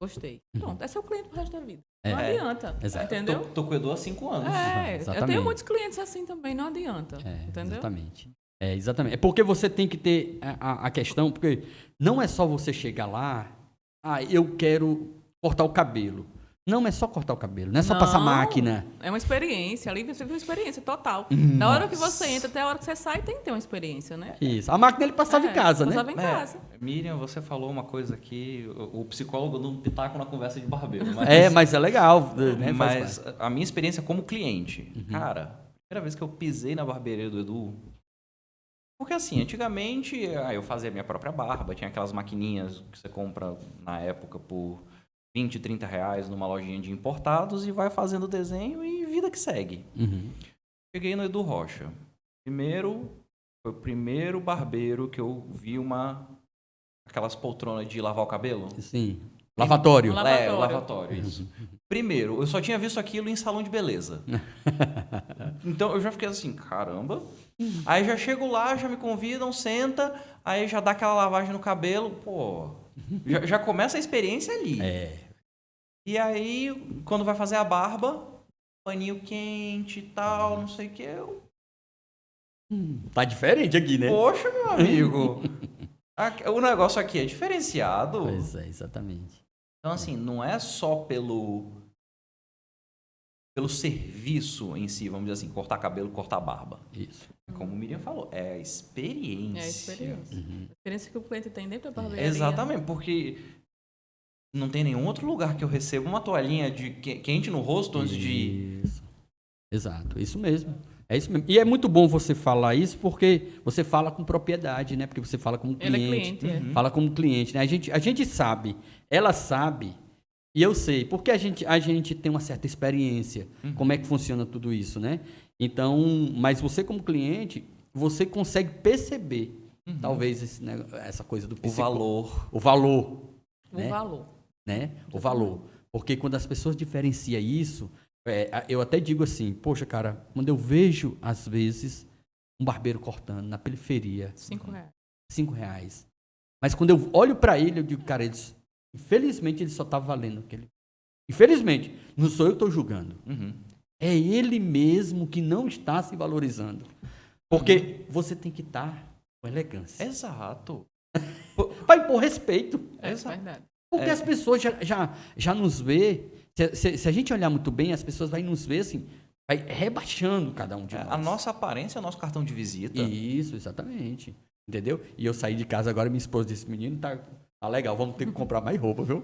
Gostei. Pronto, é seu cliente pro resto da vida. Não adianta, entendeu? Tô com o Edu há 5 anos. Eu tenho muitos clientes assim também, não adianta, entendeu? Exatamente. Exatamente. É porque você tem que ter a questão, porque não é só você chegar lá, eu quero cortar o cabelo. Não é só cortar o cabelo, não é só passar máquina. É uma experiência, ali você vive uma experiência total. Da hora que você entra até a hora que você sai, tem que ter uma experiência, né? Isso. A máquina ele passava em casa, né? Passava em casa. Miriam, você falou uma coisa aqui, o psicólogo não pitaco na conversa de barbeiro. Mas é legal, né? Mas a minha experiência como cliente, cara, primeira vez que eu pisei na barbearia do Edu, porque assim, antigamente eu fazia minha própria barba, tinha aquelas maquininhas que você compra na época por 20, 30 reais numa lojinha de importados e vai fazendo desenho e vida que segue. Cheguei no Edu Rocha. Foi o primeiro barbeiro que eu vi aquelas poltronas de lavar o cabelo. Sim. Lavatório. Um O lavatório, isso. Primeiro, eu só tinha visto aquilo em salão de beleza. Então eu já fiquei assim, caramba. Aí já chego lá, já me convidam, senta, aí já dá aquela lavagem no cabelo, pô. Já começa a experiência ali. E aí, quando vai fazer a barba, paninho quente e tal, não sei o que. Tá diferente aqui, né? Poxa, meu amigo. O negócio aqui é diferenciado. Pois é, exatamente. Então, assim, não é só pelo serviço em si, vamos dizer assim, cortar cabelo, cortar barba. Isso. Como o Miriam falou, é a experiência. É a experiência. A experiência que o cliente tem dentro da barbearia. Exatamente, porque não tem nenhum outro lugar que eu receba uma toalhinha de quente no rosto antes de ir. Isso. Exato, isso mesmo. É isso mesmo. E é muito bom você falar isso porque você fala com propriedade, né? Porque você fala como cliente. Ele é cliente, Fala como cliente, né? A gente sabe, ela sabe, e eu sei, porque a gente tem uma certa experiência, como é que funciona tudo isso, né? Então, mas você como cliente, você consegue perceber, talvez, essa coisa do psicólogo. O valor. O valor. Né? O valor. Porque quando as pessoas diferenciam isso, eu até digo assim, poxa, cara, quando eu vejo, às vezes, um barbeiro cortando na periferia, R$5. Mas quando eu olho para ele, eu digo, cara, infelizmente ele só tá valendo aquele. Infelizmente, não sou eu que estou julgando. É ele mesmo que não está se valorizando. Porque você tem que estar com elegância. Exato. Vai por respeito. Exato. Verdade. Porque as pessoas já nos vê. Se a gente olhar muito bem, as pessoas vão nos ver assim, vai rebaixando cada um de nós. A nossa aparência é o nosso cartão de visita. Isso, exatamente. Entendeu? E eu saí de casa agora e minha esposa disse, menino, tá legal, vamos ter que comprar mais roupa, viu?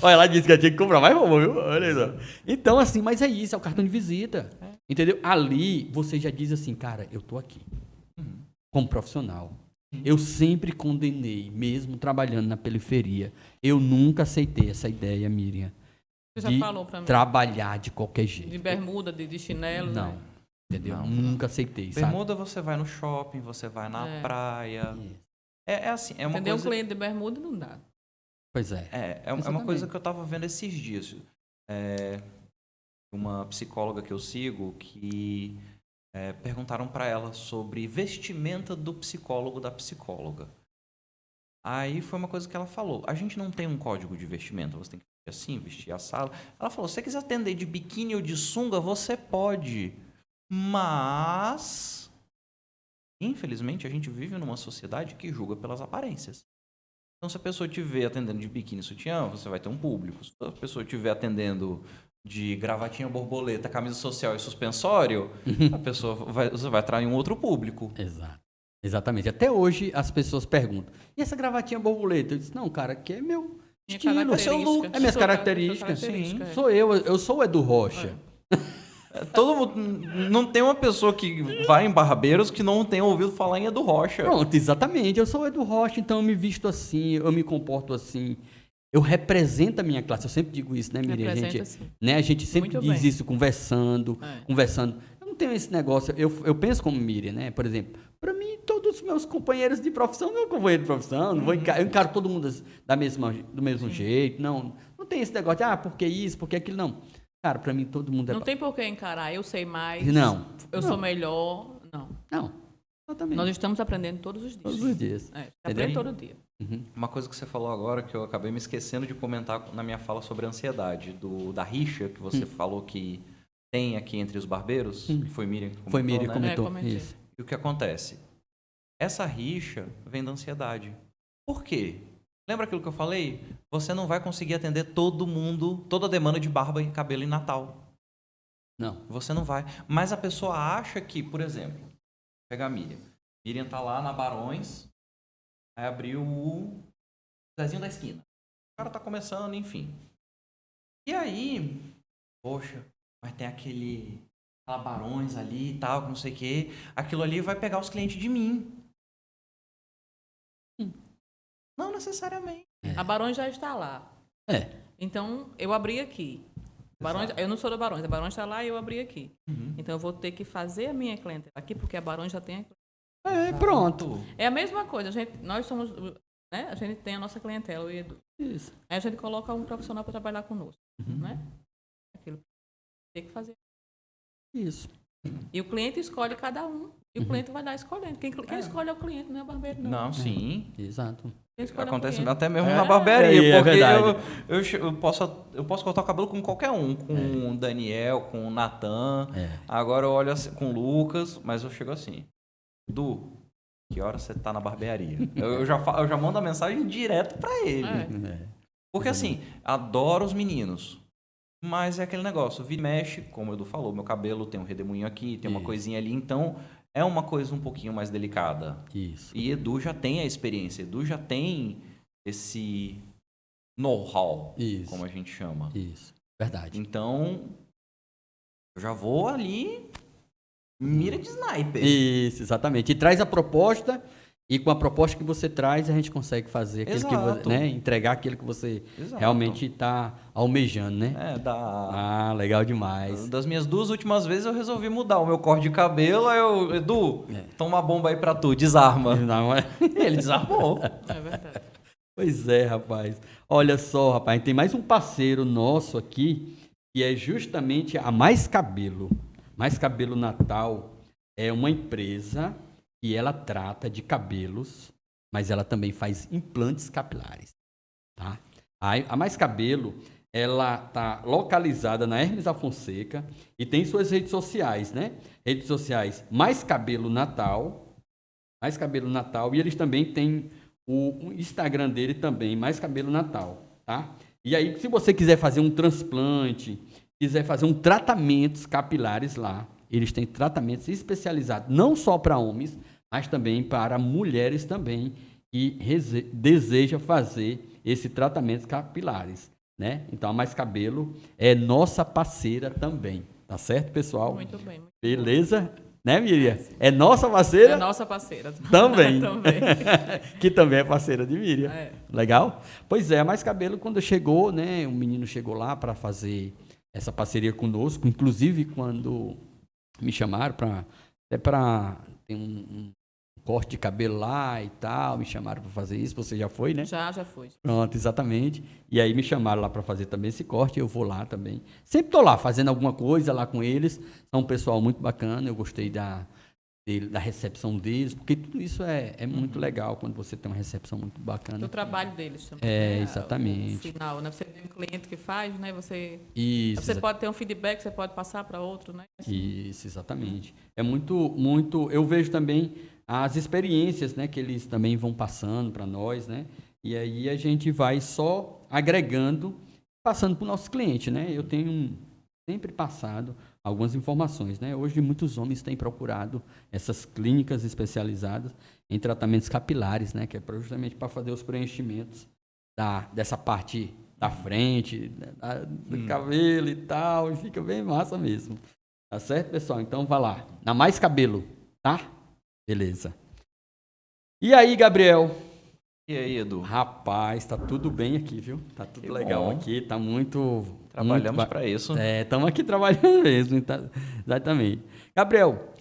Olha, ela disse que eu tinha que comprar mais roupa, viu? Olha só. Então, assim, mas é isso, é o cartão de visita. Entendeu? Ali, você já diz assim, cara, eu tô aqui. Como profissional. Eu sempre condenei, mesmo trabalhando na periferia. Eu nunca aceitei essa ideia, Miriam, Você já falou pra mim. trabalhar de qualquer jeito. De bermuda, de chinelo, Não. né? Entendeu? Nunca aceitei, sabe? Bermuda você vai no shopping, você vai na praia. É assim, é uma Entendeu? coisa... Um cliente de bermuda não dá. Pois é. É uma coisa que eu tava vendo esses dias. Uma psicóloga que eu sigo que perguntaram para ela sobre vestimenta do psicólogo da psicóloga. Aí foi uma coisa que ela falou. A gente não tem um código de vestimenta. Você tem que vestir assim, vestir assado. Ela falou, se você quiser atender de biquíni ou de sunga, você pode. Mas, infelizmente, a gente vive numa sociedade que julga pelas aparências. Então, se a pessoa te vê atendendo de biquíni e sutiã, você vai ter um público. Se a pessoa te vê atendendo de gravatinha borboleta, camisa social e suspensório, você vai atrair um outro público. Exato. Exatamente. Até hoje as pessoas perguntam, e essa gravatinha borboleta? Eu disse, não, cara, que é meu estilo, é seu look, é minhas características. Sim. Sou eu sou o Edu Rocha. Todo mundo, não tem uma pessoa que vai em barbeiros que não tenha ouvido falar em Edu Rocha. Pronto, exatamente. Eu sou o Edu Rocha, então eu me visto assim, eu me comporto assim. Eu represento a minha classe. Eu sempre digo isso, né, Miriam? A gente sempre diz isso conversando. Eu não tenho esse negócio. Eu penso como Miriam, né? Por exemplo, para mim, todos os meus companheiros de profissão, meu companheiro de profissão, não vou eu encaro todo mundo do mesmo jeito. Não tem esse negócio de, porque isso, porque aquilo, não. Cara, para mim, todo mundo Não tem por que encarar, eu sei mais. Não. Eu sou melhor. Não. Exatamente. Nós estamos aprendendo todos os dias. Todos os dias. Aprende todo dia. Uma coisa que você falou agora que eu acabei me esquecendo de comentar na minha fala sobre a ansiedade, da rixa que você falou que tem aqui entre os barbeiros, que foi Miriam que comentou, Foi Miriam que né? comentou. Isso. E o que acontece? Essa rixa vem da ansiedade. Por quê? Lembra aquilo que eu falei? Você não vai conseguir atender todo mundo, toda a demanda de barba e cabelo em Natal. Não. Você não vai. Mas a pessoa acha que, por exemplo, pegar a Miriam. Miriam tá lá na Barões, aí abriu o Zezinho da esquina. O cara tá começando, enfim. E aí, poxa, mas tem aquela Barões ali e tal, que não sei o quê. Aquilo ali vai pegar os clientes de mim. Não necessariamente. A Barões já está lá. É. Então, eu abri aqui. Barões, eu não sou da Barões, a Barões está lá e eu abri aqui. Então, eu vou ter que fazer a minha clientela aqui, porque a Barões já tem a clientela. Pronto. É a mesma coisa. Nós somos, né? A gente tem a nossa clientela, o Edu. Isso. Aí a gente coloca um profissional para trabalhar conosco, né? Aquilo. Tem que fazer. Isso. E o cliente escolhe cada um. E o cliente vai dar escolhendo. Quem escolhe é o cliente, não é o barbeiro, não. Não, sim. Exato. Quem escolhe Acontece é o cliente. até mesmo na barbearia, é porque verdade. eu posso cortar o cabelo com qualquer um, com o Daniel, com o Natan. É. Agora eu olho assim, com o Lucas, mas eu chego assim. Du, que hora você tá na barbearia? eu já mando a mensagem direto pra ele. É. Porque assim, adoro os meninos. Mas é aquele negócio, vira e mexe, como o Edu falou, meu cabelo tem um redemoinho aqui, tem uma Isso. coisinha ali, então é uma coisa um pouquinho mais delicada. Isso. E Edu já tem a experiência, Edu já tem esse know-how, Isso. como a gente chama. Isso. Verdade. Então, eu já vou ali, mira de sniper. Isso, exatamente. E traz a proposta, e com a proposta que você traz, a gente consegue fazer aquilo que Exato. né? Entregar aquilo que você Exato. realmente está almejando, né? Ah, legal demais. Das minhas 2 últimas vezes eu resolvi mudar o meu corte de cabelo, aí eu, Edu, toma uma bomba aí pra tu, desarma. Não é? Ele desarmou. É verdade. Pois é, rapaz. Olha só, rapaz, tem mais um parceiro nosso aqui, que é justamente a Mais Cabelo. Mais Cabelo Natal é uma empresa que ela trata de cabelos, mas ela também faz implantes capilares, tá? A Mais Cabelo, ela tá localizada na Hermes da Fonseca e tem suas redes sociais, né? Redes sociais Mais Cabelo Natal, e eles também têm o Instagram dele também, Mais Cabelo Natal, tá? E aí, se você quiser fazer um transplante, quiser fazer um tratamentos capilares lá, eles têm tratamentos especializados, não só para homens, mas também para mulheres também, que deseja fazer esse tratamento capilares, né? Então, a Mais Cabelo é nossa parceira também, tá certo, pessoal? Muito bem. Muito Beleza? Né, Miriam? É nossa parceira? É nossa parceira. Também. Também. Que também é parceira de Miriam. É. Legal? Pois é, a Mais Cabelo, quando chegou, né? O menino chegou lá para fazer essa parceria conosco, inclusive quando me chamaram para ter um corte de cabelo lá e tal, me chamaram para fazer isso, você já foi, né? Já foi. Pronto, exatamente. E aí me chamaram lá para fazer também esse corte, eu vou lá também. Sempre tô lá fazendo alguma coisa lá com eles. São um pessoal muito bacana, eu gostei da recepção deles, porque tudo isso é muito legal quando você tem uma recepção muito bacana. Do trabalho deles também. É, né? exatamente. O final, né? Você tem um cliente que faz, né? Você Isso, pode ter um feedback, você pode passar para outro, né? isso, exatamente. É muito. Eu vejo também as experiências, né, que eles também vão passando para nós, né? E aí a gente vai só agregando, passando para o nosso cliente, né? Eu tenho sempre passado algumas informações, né? Hoje muitos homens têm procurado essas clínicas especializadas em tratamentos capilares, né? Que é justamente para fazer os preenchimentos dessa parte da frente, do cabelo e tal, e fica bem massa mesmo. Tá certo, pessoal? Então vai lá, na Mais Cabelo, tá? Beleza. E aí, Gabriel? E aí, Edu? Rapaz, tá tudo bem aqui, viu? Tá tudo Que legal bom. aqui, tá muito... Trabalhamos para isso. Estamos aqui trabalhando mesmo, tá? Exatamente. Gabriel,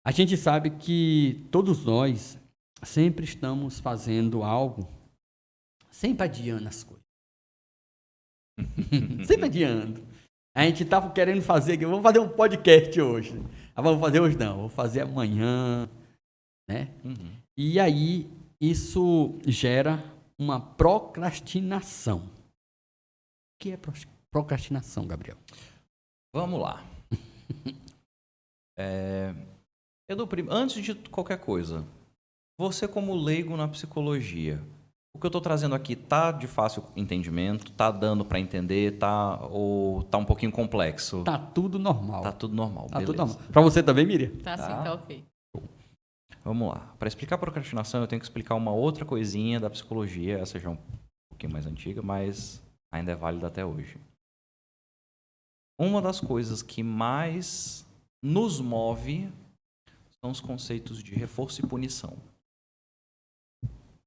a gente sabe que todos nós sempre estamos fazendo algo, sempre adiando as coisas. Sempre adiando. A gente estava querendo fazer aqui, vamos fazer um podcast hoje. Ah, vamos fazer hoje não, vou fazer amanhã, né? E aí, isso gera uma procrastinação. O que é procrastinação, Gabriel? Vamos lá. Edu, antes de qualquer coisa, você como leigo na psicologia, o que eu estou trazendo aqui tá de fácil entendimento? Tá dando para entender? Ou tá um pouquinho complexo? Tá tudo normal. Tá tudo normal, Tá beleza. tudo normal. Pra você também, Miriam? Tá assim, tá ok. Vamos lá. Para explicar procrastinação, eu tenho que explicar uma outra coisinha da psicologia, essa já é um pouquinho mais antiga, mas ainda é válida até hoje. Uma das coisas que mais nos move são os conceitos de reforço e punição.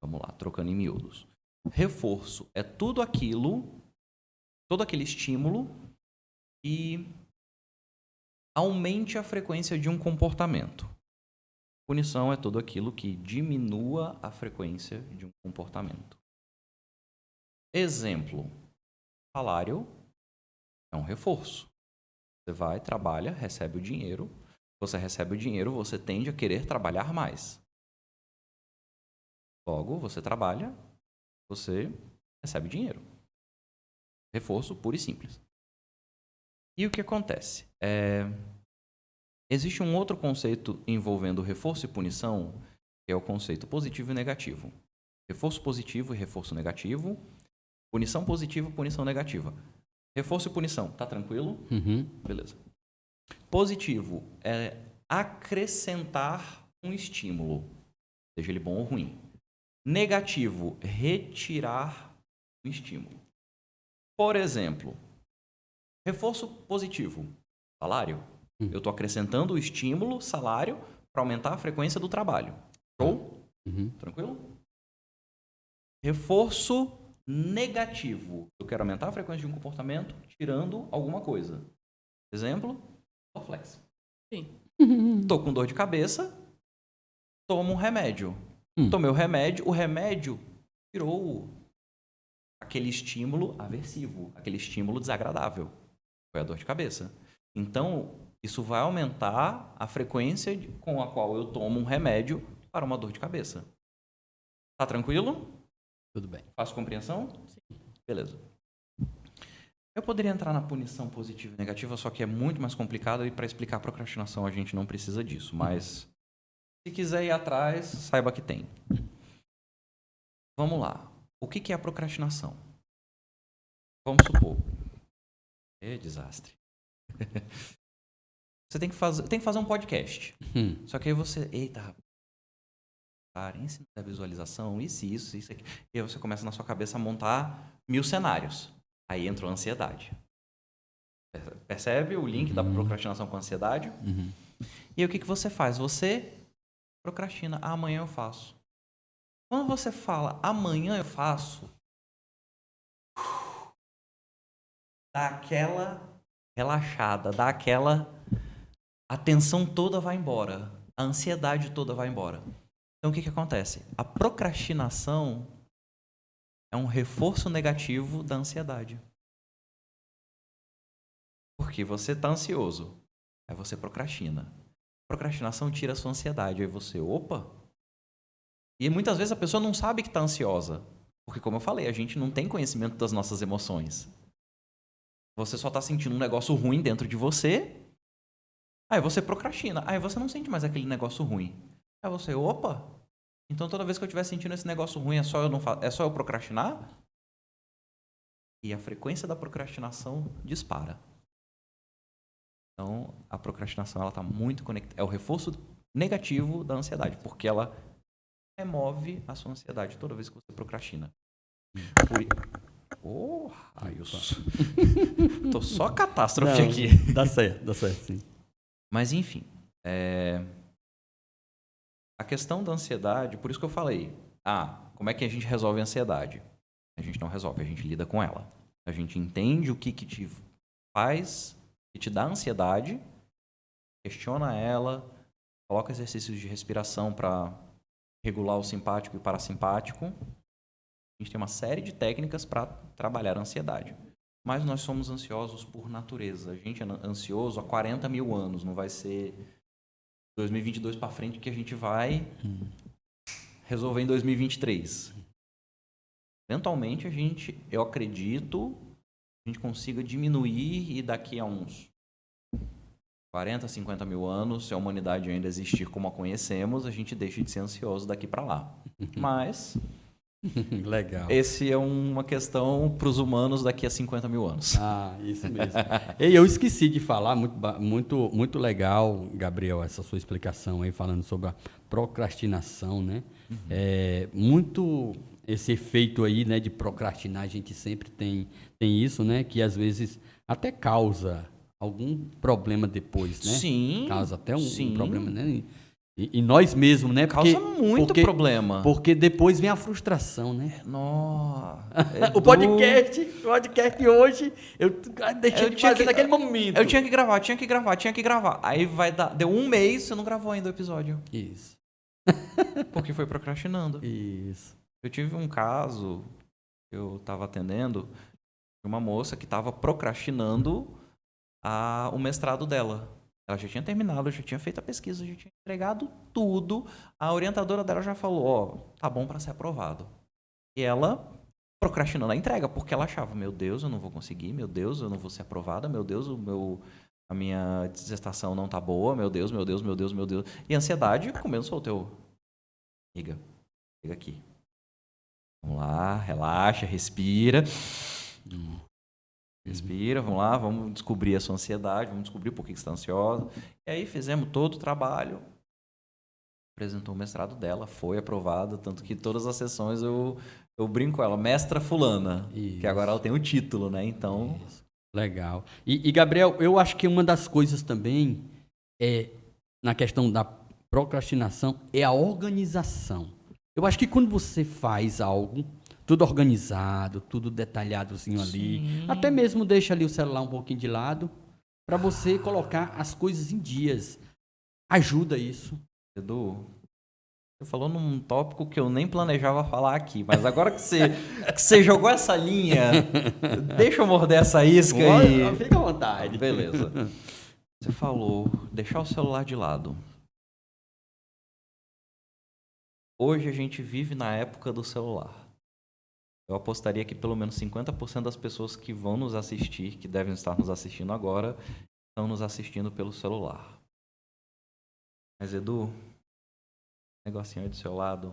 Vamos lá, trocando em miúdos. Reforço é tudo aquele estímulo que aumente a frequência de um comportamento. Punição é tudo aquilo que diminua a frequência de um comportamento. Exemplo, salário é um reforço. Você vai, trabalha, recebe o dinheiro. Você recebe o dinheiro, você tende a querer trabalhar mais. Logo, você trabalha, você recebe dinheiro. Reforço puro e simples. E o que acontece? Existe um outro conceito envolvendo reforço e punição, que é o conceito positivo e negativo. Reforço positivo e reforço negativo. Punição positiva e punição negativa. Reforço e punição, tá tranquilo? Uhum. Beleza. Positivo é acrescentar um estímulo, seja ele bom ou ruim. Negativo, retirar um estímulo. Por exemplo, reforço positivo, salário. Eu estou acrescentando o estímulo, salário, para aumentar a frequência do trabalho. Show? Uhum. Tranquilo? Reforço negativo. Eu quero aumentar a frequência de um comportamento tirando alguma coisa. Exemplo, Dorflex. Sim. Estou com dor de cabeça, tomo um remédio. Tomei o remédio tirou aquele estímulo aversivo, aquele estímulo desagradável. Foi a dor de cabeça. Então, isso vai aumentar a frequência com a qual eu tomo um remédio para uma dor de cabeça. Tá tranquilo? Tudo bem. Fácil compreensão? Sim. Beleza. Eu poderia entrar na punição positiva e negativa, só que é muito mais complicado e para explicar a procrastinação a gente não precisa disso. Mas se quiser ir atrás, saiba que tem. Vamos lá. O que é a procrastinação? Vamos supor. Desastre. Você tem que fazer um podcast. Só que aí você... Eita, ensina a visualização, isso aqui. E aí você começa na sua cabeça a montar 1000 cenários. Aí entra a ansiedade. Percebe o link da procrastinação com a ansiedade? Uhum. E aí o que você faz? Você procrastina. Amanhã eu faço. Quando você fala amanhã eu faço, dá aquela relaxada, dá aquela... A tensão toda vai embora. A ansiedade toda vai embora. Então, o que acontece? A procrastinação é um reforço negativo da ansiedade. Porque você está ansioso, aí você procrastina. Procrastinação tira a sua ansiedade, aí você, opa! E muitas vezes a pessoa não sabe que está ansiosa. Porque, como eu falei, a gente não tem conhecimento das nossas emoções. Você só está sentindo um negócio ruim dentro de você, aí você procrastina. Aí você não sente mais aquele negócio ruim. Aí você, opa, então toda vez que eu estiver sentindo esse negócio ruim, é só eu procrastinar? E a frequência da procrastinação dispara. Então, a procrastinação ela está muito conectada. É o reforço negativo da ansiedade, porque ela remove a sua ansiedade toda vez que você procrastina. Raios. Tô só catástrofe aqui. Dá certo, sim. Mas, enfim. A questão da ansiedade, por isso que eu falei. Como é que a gente resolve a ansiedade? A gente não resolve, a gente lida com ela. A gente entende o que te faz, que te dá ansiedade, questiona ela, coloca exercícios de respiração para regular o simpático e o parasimpático. A gente tem uma série de técnicas para trabalhar a ansiedade. Mas nós somos ansiosos por natureza. A gente é ansioso há 40 mil anos. Não vai ser 2022 para frente que a gente vai resolver em 2023. Eventualmente, eu acredito, a gente consiga diminuir e daqui a uns 40, 50 mil anos, se a humanidade ainda existir como a conhecemos, a gente deixa de ser ansioso daqui para lá. Mas Legal. esse é uma questão para os humanos daqui a 50 mil anos. Ah, isso mesmo. E eu esqueci de falar, muito legal, Gabriel, essa sua explicação aí, falando sobre a procrastinação, né? Muito esse efeito aí, né, de procrastinar, a gente sempre tem isso, né, que às vezes até causa algum problema depois, né? Sim. Causa até um problema, né? E nós mesmos, né? Causa muito problema. Porque depois vem a frustração, né? Nossa. O podcast hoje, eu deixei de fazer naquele momento. Eu tinha que gravar. Aí vai dar. Deu um mês, você não gravou ainda o episódio. Isso. Porque foi procrastinando. Isso. Eu tive um caso que eu estava atendendo de uma moça que estava procrastinando o mestrado dela. Ela já tinha terminado, já tinha feito a pesquisa, já tinha entregado tudo. A orientadora dela já falou, ó, tá bom para ser aprovado. E ela procrastinando a entrega, porque ela achava, meu Deus, eu não vou conseguir, meu Deus, eu não vou ser aprovada, meu Deus, a minha dissertação não tá boa, meu Deus. E a ansiedade comendo solto. Amiga, chega aqui. Vamos lá, relaxa, respira. Respira, vamos lá, vamos descobrir a sua ansiedade, vamos descobrir por que você está ansiosa. E aí fizemos todo o trabalho. Apresentou o mestrado dela, foi aprovado, tanto que todas as sessões eu brinco com ela, mestra fulana, Isso. que agora ela tem o título, né? Então... Isso. Legal. E, Gabriel, eu acho que uma das coisas também na questão da procrastinação é a organização. Eu acho que quando você faz algo tudo organizado, tudo detalhadozinho ali, até mesmo deixa ali o celular um pouquinho de lado, para você colocar as coisas em dias. Ajuda isso. Edu, você falou num tópico que eu nem planejava falar aqui, mas agora que você jogou essa linha, deixa eu morder essa isca aí. Fica à vontade. Beleza. Você falou deixar o celular de lado. Hoje a gente vive na época do celular. Eu apostaria que pelo menos 50% das pessoas que vão nos assistir, que devem estar nos assistindo agora, estão nos assistindo pelo celular. Mas, Edu, negocinho aí do seu lado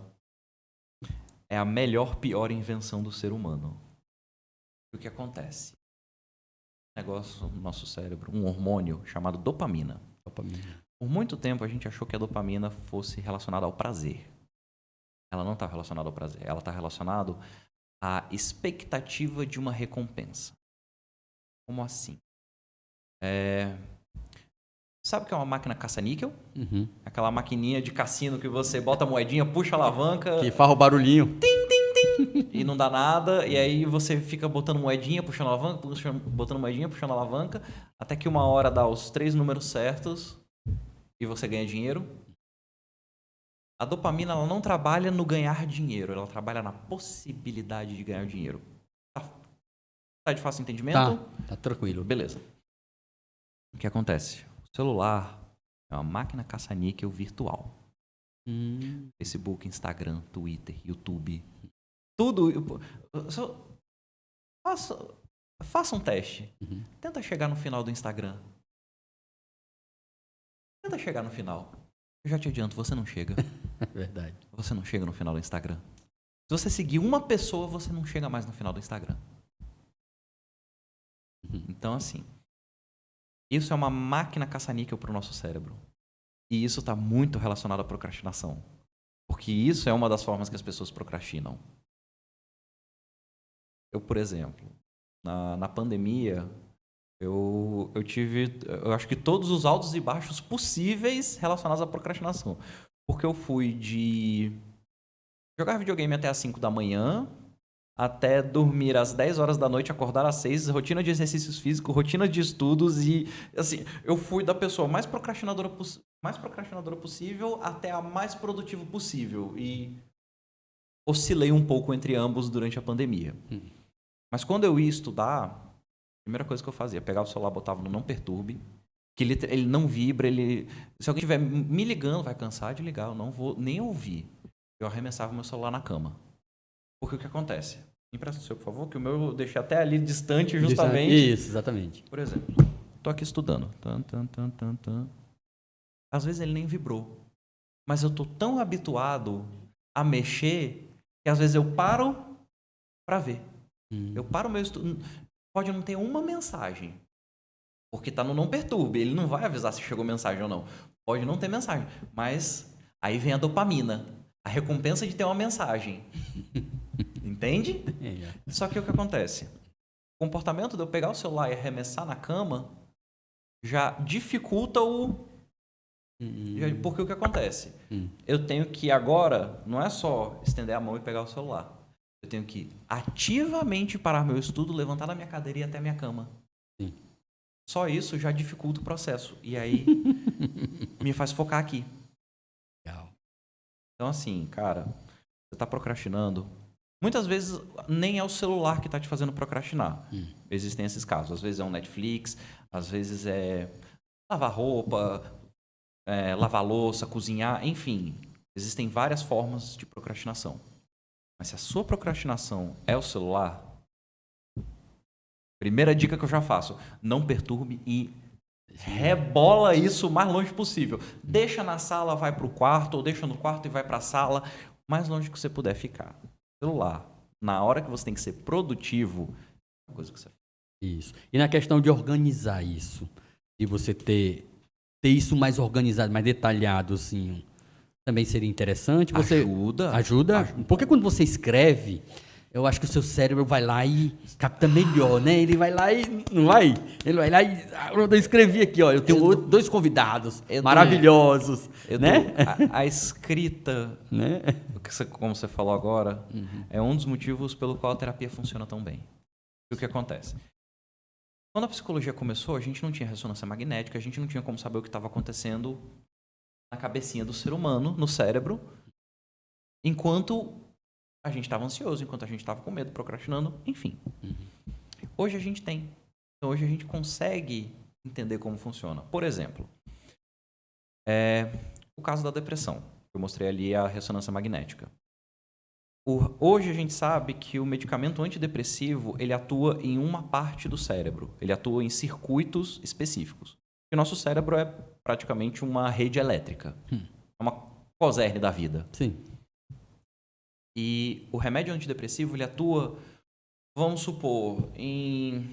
é a melhor, pior invenção do ser humano. O que acontece? Um negócio no nosso cérebro, um hormônio chamado dopamina. Por muito tempo a gente achou que a dopamina fosse relacionada ao prazer. Ela não está relacionada ao prazer, ela está relacionada à expectativa de uma recompensa. Como assim? Sabe o que é uma máquina caça-níquel? Uhum. Aquela maquininha de cassino que você bota a moedinha, puxa a alavanca... Que faz o barulhinho. E não dá nada, e aí você fica botando moedinha, puxando a alavanca, botando moedinha, puxando a alavanca, até que uma hora dá os 3 números certos e você ganha dinheiro. A dopamina ela não trabalha no ganhar dinheiro, ela trabalha na possibilidade de ganhar dinheiro. Tá de fácil entendimento? Tá tranquilo. Beleza. O que acontece? O celular é uma máquina caça-níquel virtual. Facebook, Instagram, Twitter, YouTube. Tudo. Faça um teste. Tenta chegar no final do Instagram. Tenta chegar no final. Eu já te adianto, você não chega. É verdade. Você não chega no final do Instagram. Se você seguir uma pessoa, você não chega mais no final do Instagram. Então, assim, isso é uma máquina caça-níquel para o nosso cérebro. E isso está muito relacionado à procrastinação. Porque isso é uma das formas que as pessoas procrastinam. Eu, por exemplo, na pandemia, eu acho que todos os altos e baixos possíveis relacionados à procrastinação. Porque eu fui de jogar videogame até às 5 da manhã, até dormir às 10 horas da noite, acordar às 6, rotina de exercícios físicos, rotina de estudos e, assim, eu fui da pessoa mais procrastinadora possível até a mais produtiva possível e oscilei um pouco entre ambos durante a pandemia. Mas quando eu ia estudar, a primeira coisa que eu fazia, pegava o celular, botava no não perturbe, que ele não vibra, se alguém estiver me ligando, vai cansar de ligar, eu não vou nem ouvir. Eu arremessava meu celular na cama. Porque o que acontece? Me empresta o seu, por favor, que o meu eu deixei até ali distante justamente. Isso, exatamente. Por exemplo, tô aqui estudando. Tan, tan, tan, tan, tan. Às vezes ele nem vibrou. Mas eu tô tão habituado a mexer que às vezes eu paro para ver. Eu paro o meu estudo. Pode não ter uma mensagem. Porque tá no não perturbe. Ele não vai avisar se chegou mensagem ou não. Pode não ter mensagem. Mas aí vem a dopamina. A recompensa de ter uma mensagem. Entende? Só que o que acontece? O comportamento de eu pegar o celular e arremessar na cama já dificulta o... Porque o que acontece? Eu tenho que agora, não é só estender a mão e pegar o celular. Eu tenho que ativamente parar meu estudo, levantar da minha cadeira e ir até a minha cama. Sim. Só isso já dificulta o processo. E aí me faz focar aqui. Legal. Então assim, cara, você está procrastinando. Muitas vezes nem é o celular que está te fazendo procrastinar. Existem esses casos. Às vezes é um Netflix, às vezes é lavar roupa, lavar louça, cozinhar, enfim. Existem várias formas de procrastinação. Mas se a sua procrastinação é o celular, primeira dica que eu já faço, não perturbe e rebola isso o mais longe possível. Deixa na sala, vai para o quarto, ou deixa no quarto e vai para a sala, o mais longe que você puder ficar. Celular, na hora que você tem que ser produtivo, é uma coisa que você faz. Isso. E na questão de organizar isso, de você ter isso mais organizado, mais detalhado, assim, também seria interessante. Você ajuda? Porque quando você escreve, eu acho que o seu cérebro vai lá e capta melhor, né? Ele vai lá e... Não vai? Ele vai lá e... Eu escrevi aqui, ó. Eu tenho dois convidados maravilhosos, né? A escrita, né? Como você falou agora, é um dos motivos pelo qual a terapia funciona tão bem. E o que acontece? Quando a psicologia começou, a gente não tinha ressonância magnética, a gente não tinha como saber o que estava acontecendo na cabecinha do ser humano, no cérebro, enquanto a gente estava ansioso, enquanto a gente estava com medo, procrastinando, enfim. Hoje a gente tem. Então hoje a gente consegue entender como funciona. Por exemplo, o caso da depressão. Eu mostrei ali a ressonância magnética. Hoje a gente sabe que o medicamento antidepressivo ele atua em uma parte do cérebro. Ele atua em circuitos específicos. E o nosso cérebro é praticamente uma rede elétrica. É uma coserne da vida. Sim. E o remédio antidepressivo ele atua, vamos supor, em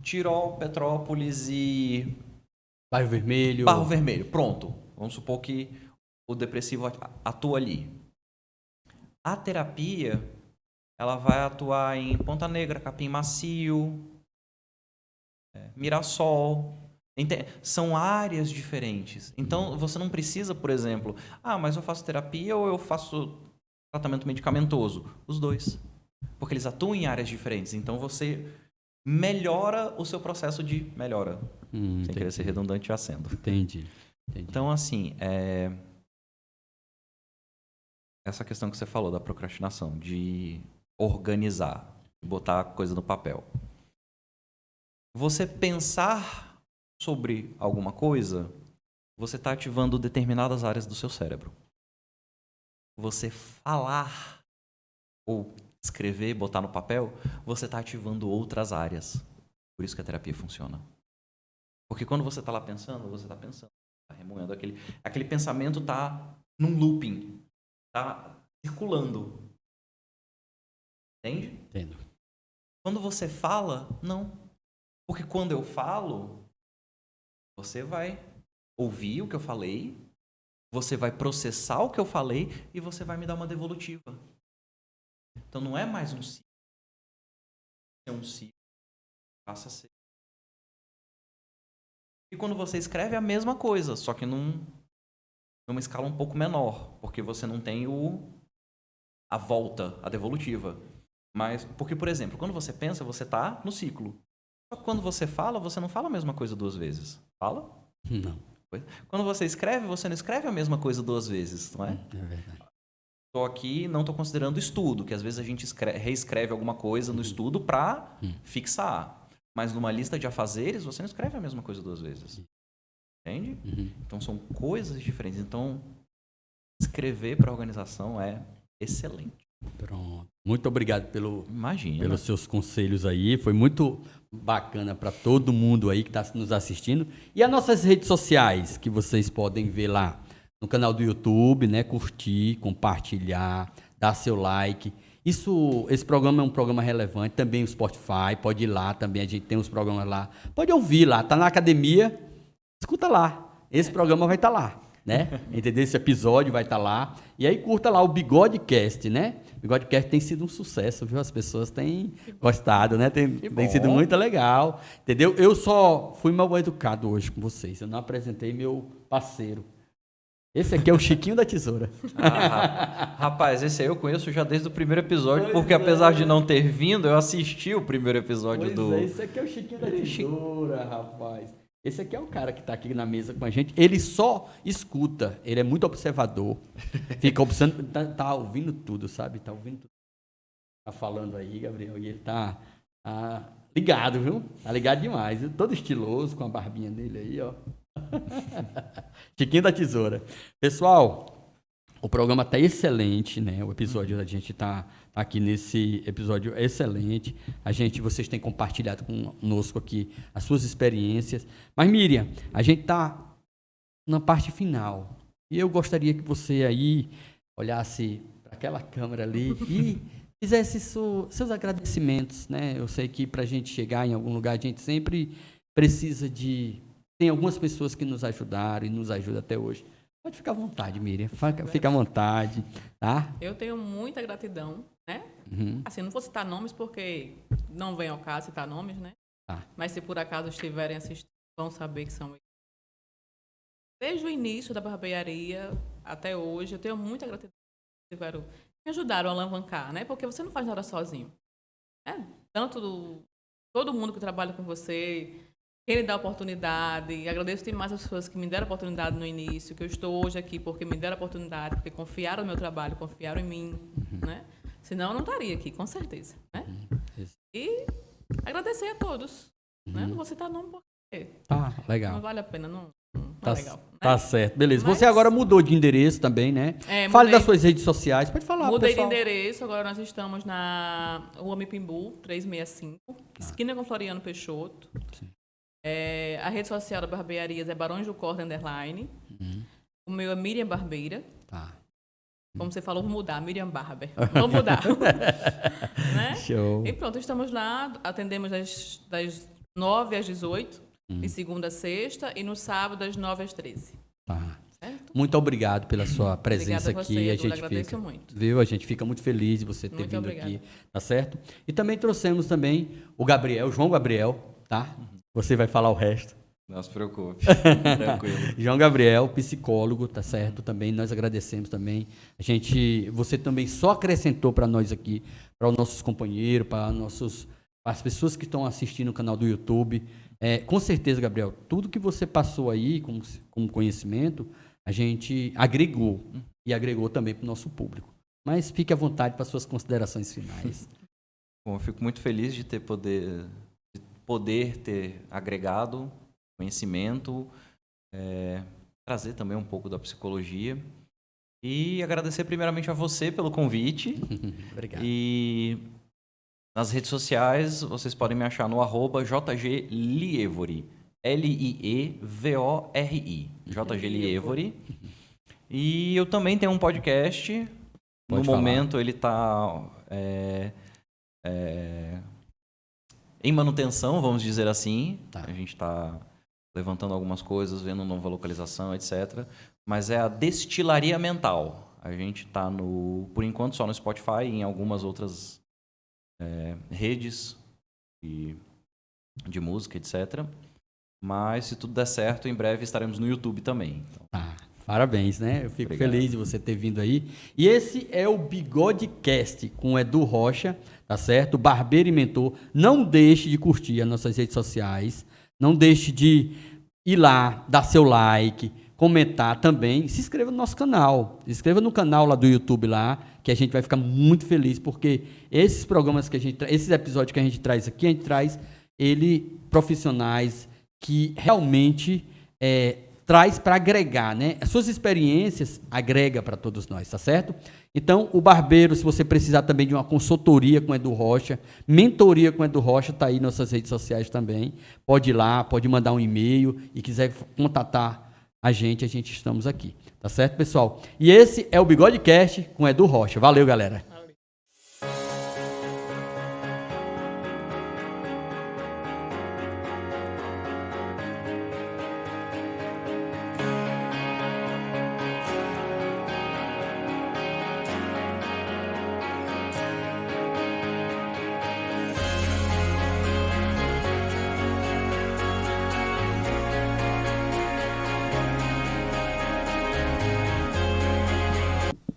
Tirol, Petrópolis e... Barro Vermelho. Barro Vermelho, pronto. Vamos supor que o depressivo atua ali. A terapia, ela vai atuar em Ponta Negra, Capim Macio, Mirassol. São áreas diferentes. Então, você não precisa, por exemplo, mas eu faço terapia ou eu faço tratamento medicamentoso? Os dois. Porque eles atuam em áreas diferentes. Então, você melhora o seu processo de melhora. Sem querer ser redundante, já sendo. Entendi. Então, assim, essa questão que você falou da procrastinação, de organizar, de botar a coisa no papel. Você pensar sobre alguma coisa, você está ativando determinadas áreas do seu cérebro. Você falar ou escrever, botar no papel, você está ativando outras áreas. Por isso que a terapia funciona. Porque quando você está lá pensando, você está pensando, está remoendo aquele pensamento está num looping, está circulando. Entende? Entendo. Quando você fala, não. Porque quando eu falo, você vai ouvir o que eu falei, você vai processar o que eu falei e você vai me dar uma devolutiva. Então não é mais um ciclo. É um ciclo. Passa a ser. E quando você escreve é a mesma coisa, só que numa escala um pouco menor, porque você não tem a volta, a devolutiva. Mas, porque, por exemplo, quando você pensa, você está no ciclo. Só que quando você fala, você não fala a mesma coisa duas vezes. Fala? Não. Quando você escreve, você não escreve a mesma coisa duas vezes, não é? É verdade. Estou aqui, não estou considerando estudo, que às vezes a gente reescreve alguma coisa no estudo para fixar. Mas numa lista de afazeres, você não escreve a mesma coisa duas vezes. Entende? Então são coisas diferentes. Então, escrever para a organização é excelente. Pronto. Muito obrigado Imagina. pelos seus conselhos aí. Foi muito bacana para todo mundo aí que está nos assistindo. E as nossas redes sociais, que vocês podem ver lá no canal do YouTube, né? Curtir, compartilhar, dar seu like. Esse programa é um programa relevante. Também o Spotify, pode ir lá também. A gente tem os programas lá. Pode ouvir lá. Tá na academia, escuta lá. Esse programa vai estar lá, né? Entendeu? Esse episódio vai estar lá. E aí curta lá o Bigodecast, né? O Bigodecast tem sido um sucesso, viu? As pessoas têm gostado, né? Tem sido muito legal, entendeu? Eu só fui mal educado hoje com vocês. Eu não apresentei meu parceiro. Esse aqui é o Chiquinho da Tesoura. Rapaz, esse aí eu conheço já desde o primeiro episódio, porque apesar de não ter vindo, eu assisti o primeiro episódio Esse aqui é o Chiquinho da Tesoura, rapaz. Esse aqui é o cara que está aqui na mesa com a gente. Ele só escuta. Ele é muito observador. Fica observando, tá ouvindo tudo, sabe? Tá ouvindo tudo. Tá falando aí, Gabriel. E ele tá ligado, viu? Tá ligado demais. Viu? Todo estiloso, com a barbinha dele aí, ó. Chiquinho da Tesoura. Pessoal, o programa tá excelente, né? O episódio, a gente tá aqui nesse episódio excelente. Vocês têm compartilhado conosco aqui as suas experiências. Mas, Miriam, a gente tá na parte final. E eu gostaria que você aí olhasse para aquela câmera ali e fizesse seus agradecimentos, né? Eu sei que para a gente chegar em algum lugar, a gente sempre precisa de... Tem algumas pessoas que nos ajudaram e nos ajudam até hoje. Pode ficar à vontade, Miriam. Fica à vontade, tá? Eu tenho muita gratidão, né? Assim, não vou citar nomes porque não vem ao caso citar nomes, né? Tá. Mas se por acaso estiverem assistindo, vão saber que são eles. Desde o início da barbearia até hoje, eu tenho muita gratidão. Me ajudaram a alavancar, né? Porque você não faz nada sozinho. Né? Todo mundo que trabalha com você, quem dá oportunidade. Agradeço demais as pessoas que me deram oportunidade no início, que eu estou hoje aqui porque me deram oportunidade, porque confiaram no meu trabalho, confiaram em mim, né? Senão eu não estaria aqui, com certeza, né? E agradecer a todos, né? Não vou citar nome porque Tá, legal. não vale a pena, não Tá, é legal. Né? Tá certo, beleza. Mas- Você agora mudou de endereço também, né? Fale Mudei. das suas redes sociais, pode falar, Mudei de pessoal. endereço, agora nós estamos na Rua Mipimbu, 365, esquina com Floriano Peixoto. Sim. A rede social da Barbearias é Barões do Corte _. O meu é Miriam Barbeira. Tá. Como você falou, vou mudar, Miriam Barber. Vamos mudar. Né? Show. E pronto, estamos lá, atendemos das 9 às 18, de segunda a sexta, e no sábado das 9 às 13. Tá. Certo? Muito obrigado pela sua presença Obrigada a você, aqui. A Arthur, gente agradeço fica, muito. viu? A gente fica muito feliz de você ter Muito vindo obrigada. aqui, tá certo? E também trouxemos também o Gabriel, João Gabriel, tá? Você vai falar o resto. Não se preocupe. Tranquilo. João Gabriel, psicólogo, tá certo? Também nós agradecemos também. Você também só acrescentou para nós aqui, para os nossos companheiros, para as pessoas que estão assistindo o canal do YouTube. Com certeza, Gabriel, tudo que você passou aí como conhecimento, a gente agregou e agregou também para o nosso público. Mas fique à vontade para suas considerações finais. Bom, eu fico muito feliz de poder ter agregado conhecimento, trazer também um pouco da psicologia e agradecer primeiramente a você pelo convite. Obrigado. E nas redes sociais vocês podem me achar no @JGLievori, LIEVORI, JGLievori. E eu também tenho um podcast. Pode No falar. momento ele está em manutenção, vamos dizer assim. Tá. A gente está levantando algumas coisas, vendo nova localização, etc. Mas é a Destilaria Mental. A gente está, por enquanto, só no Spotify e em algumas outras redes de música, etc. Mas, se tudo der certo, em breve estaremos no YouTube também. Então, Tá. Parabéns, né? Eu fico Obrigado. feliz de você ter vindo aí. E esse é o Bigodecast com o Edu Rocha, tá certo? Barbeiro e mentor. Não deixe de curtir as nossas redes sociais. Não deixe de ir lá, dar seu like, comentar também. Se inscreva no nosso canal. Se inscreva no canal lá do YouTube lá, que a gente vai ficar muito feliz, porque esses programas esses episódios que a gente traz aqui, a gente traz profissionais que realmente traz para agregar, né? As suas experiências agrega para todos nós, tá certo? Então, o barbeiro, se você precisar também de uma consultoria com o Edu Rocha, mentoria com o Edu Rocha, tá aí nas nossas redes sociais também. Pode ir lá, pode mandar um e-mail e quiser contatar a gente estamos aqui. Tá certo, pessoal? E esse é o Bigodecast com o Edu Rocha. Valeu, galera!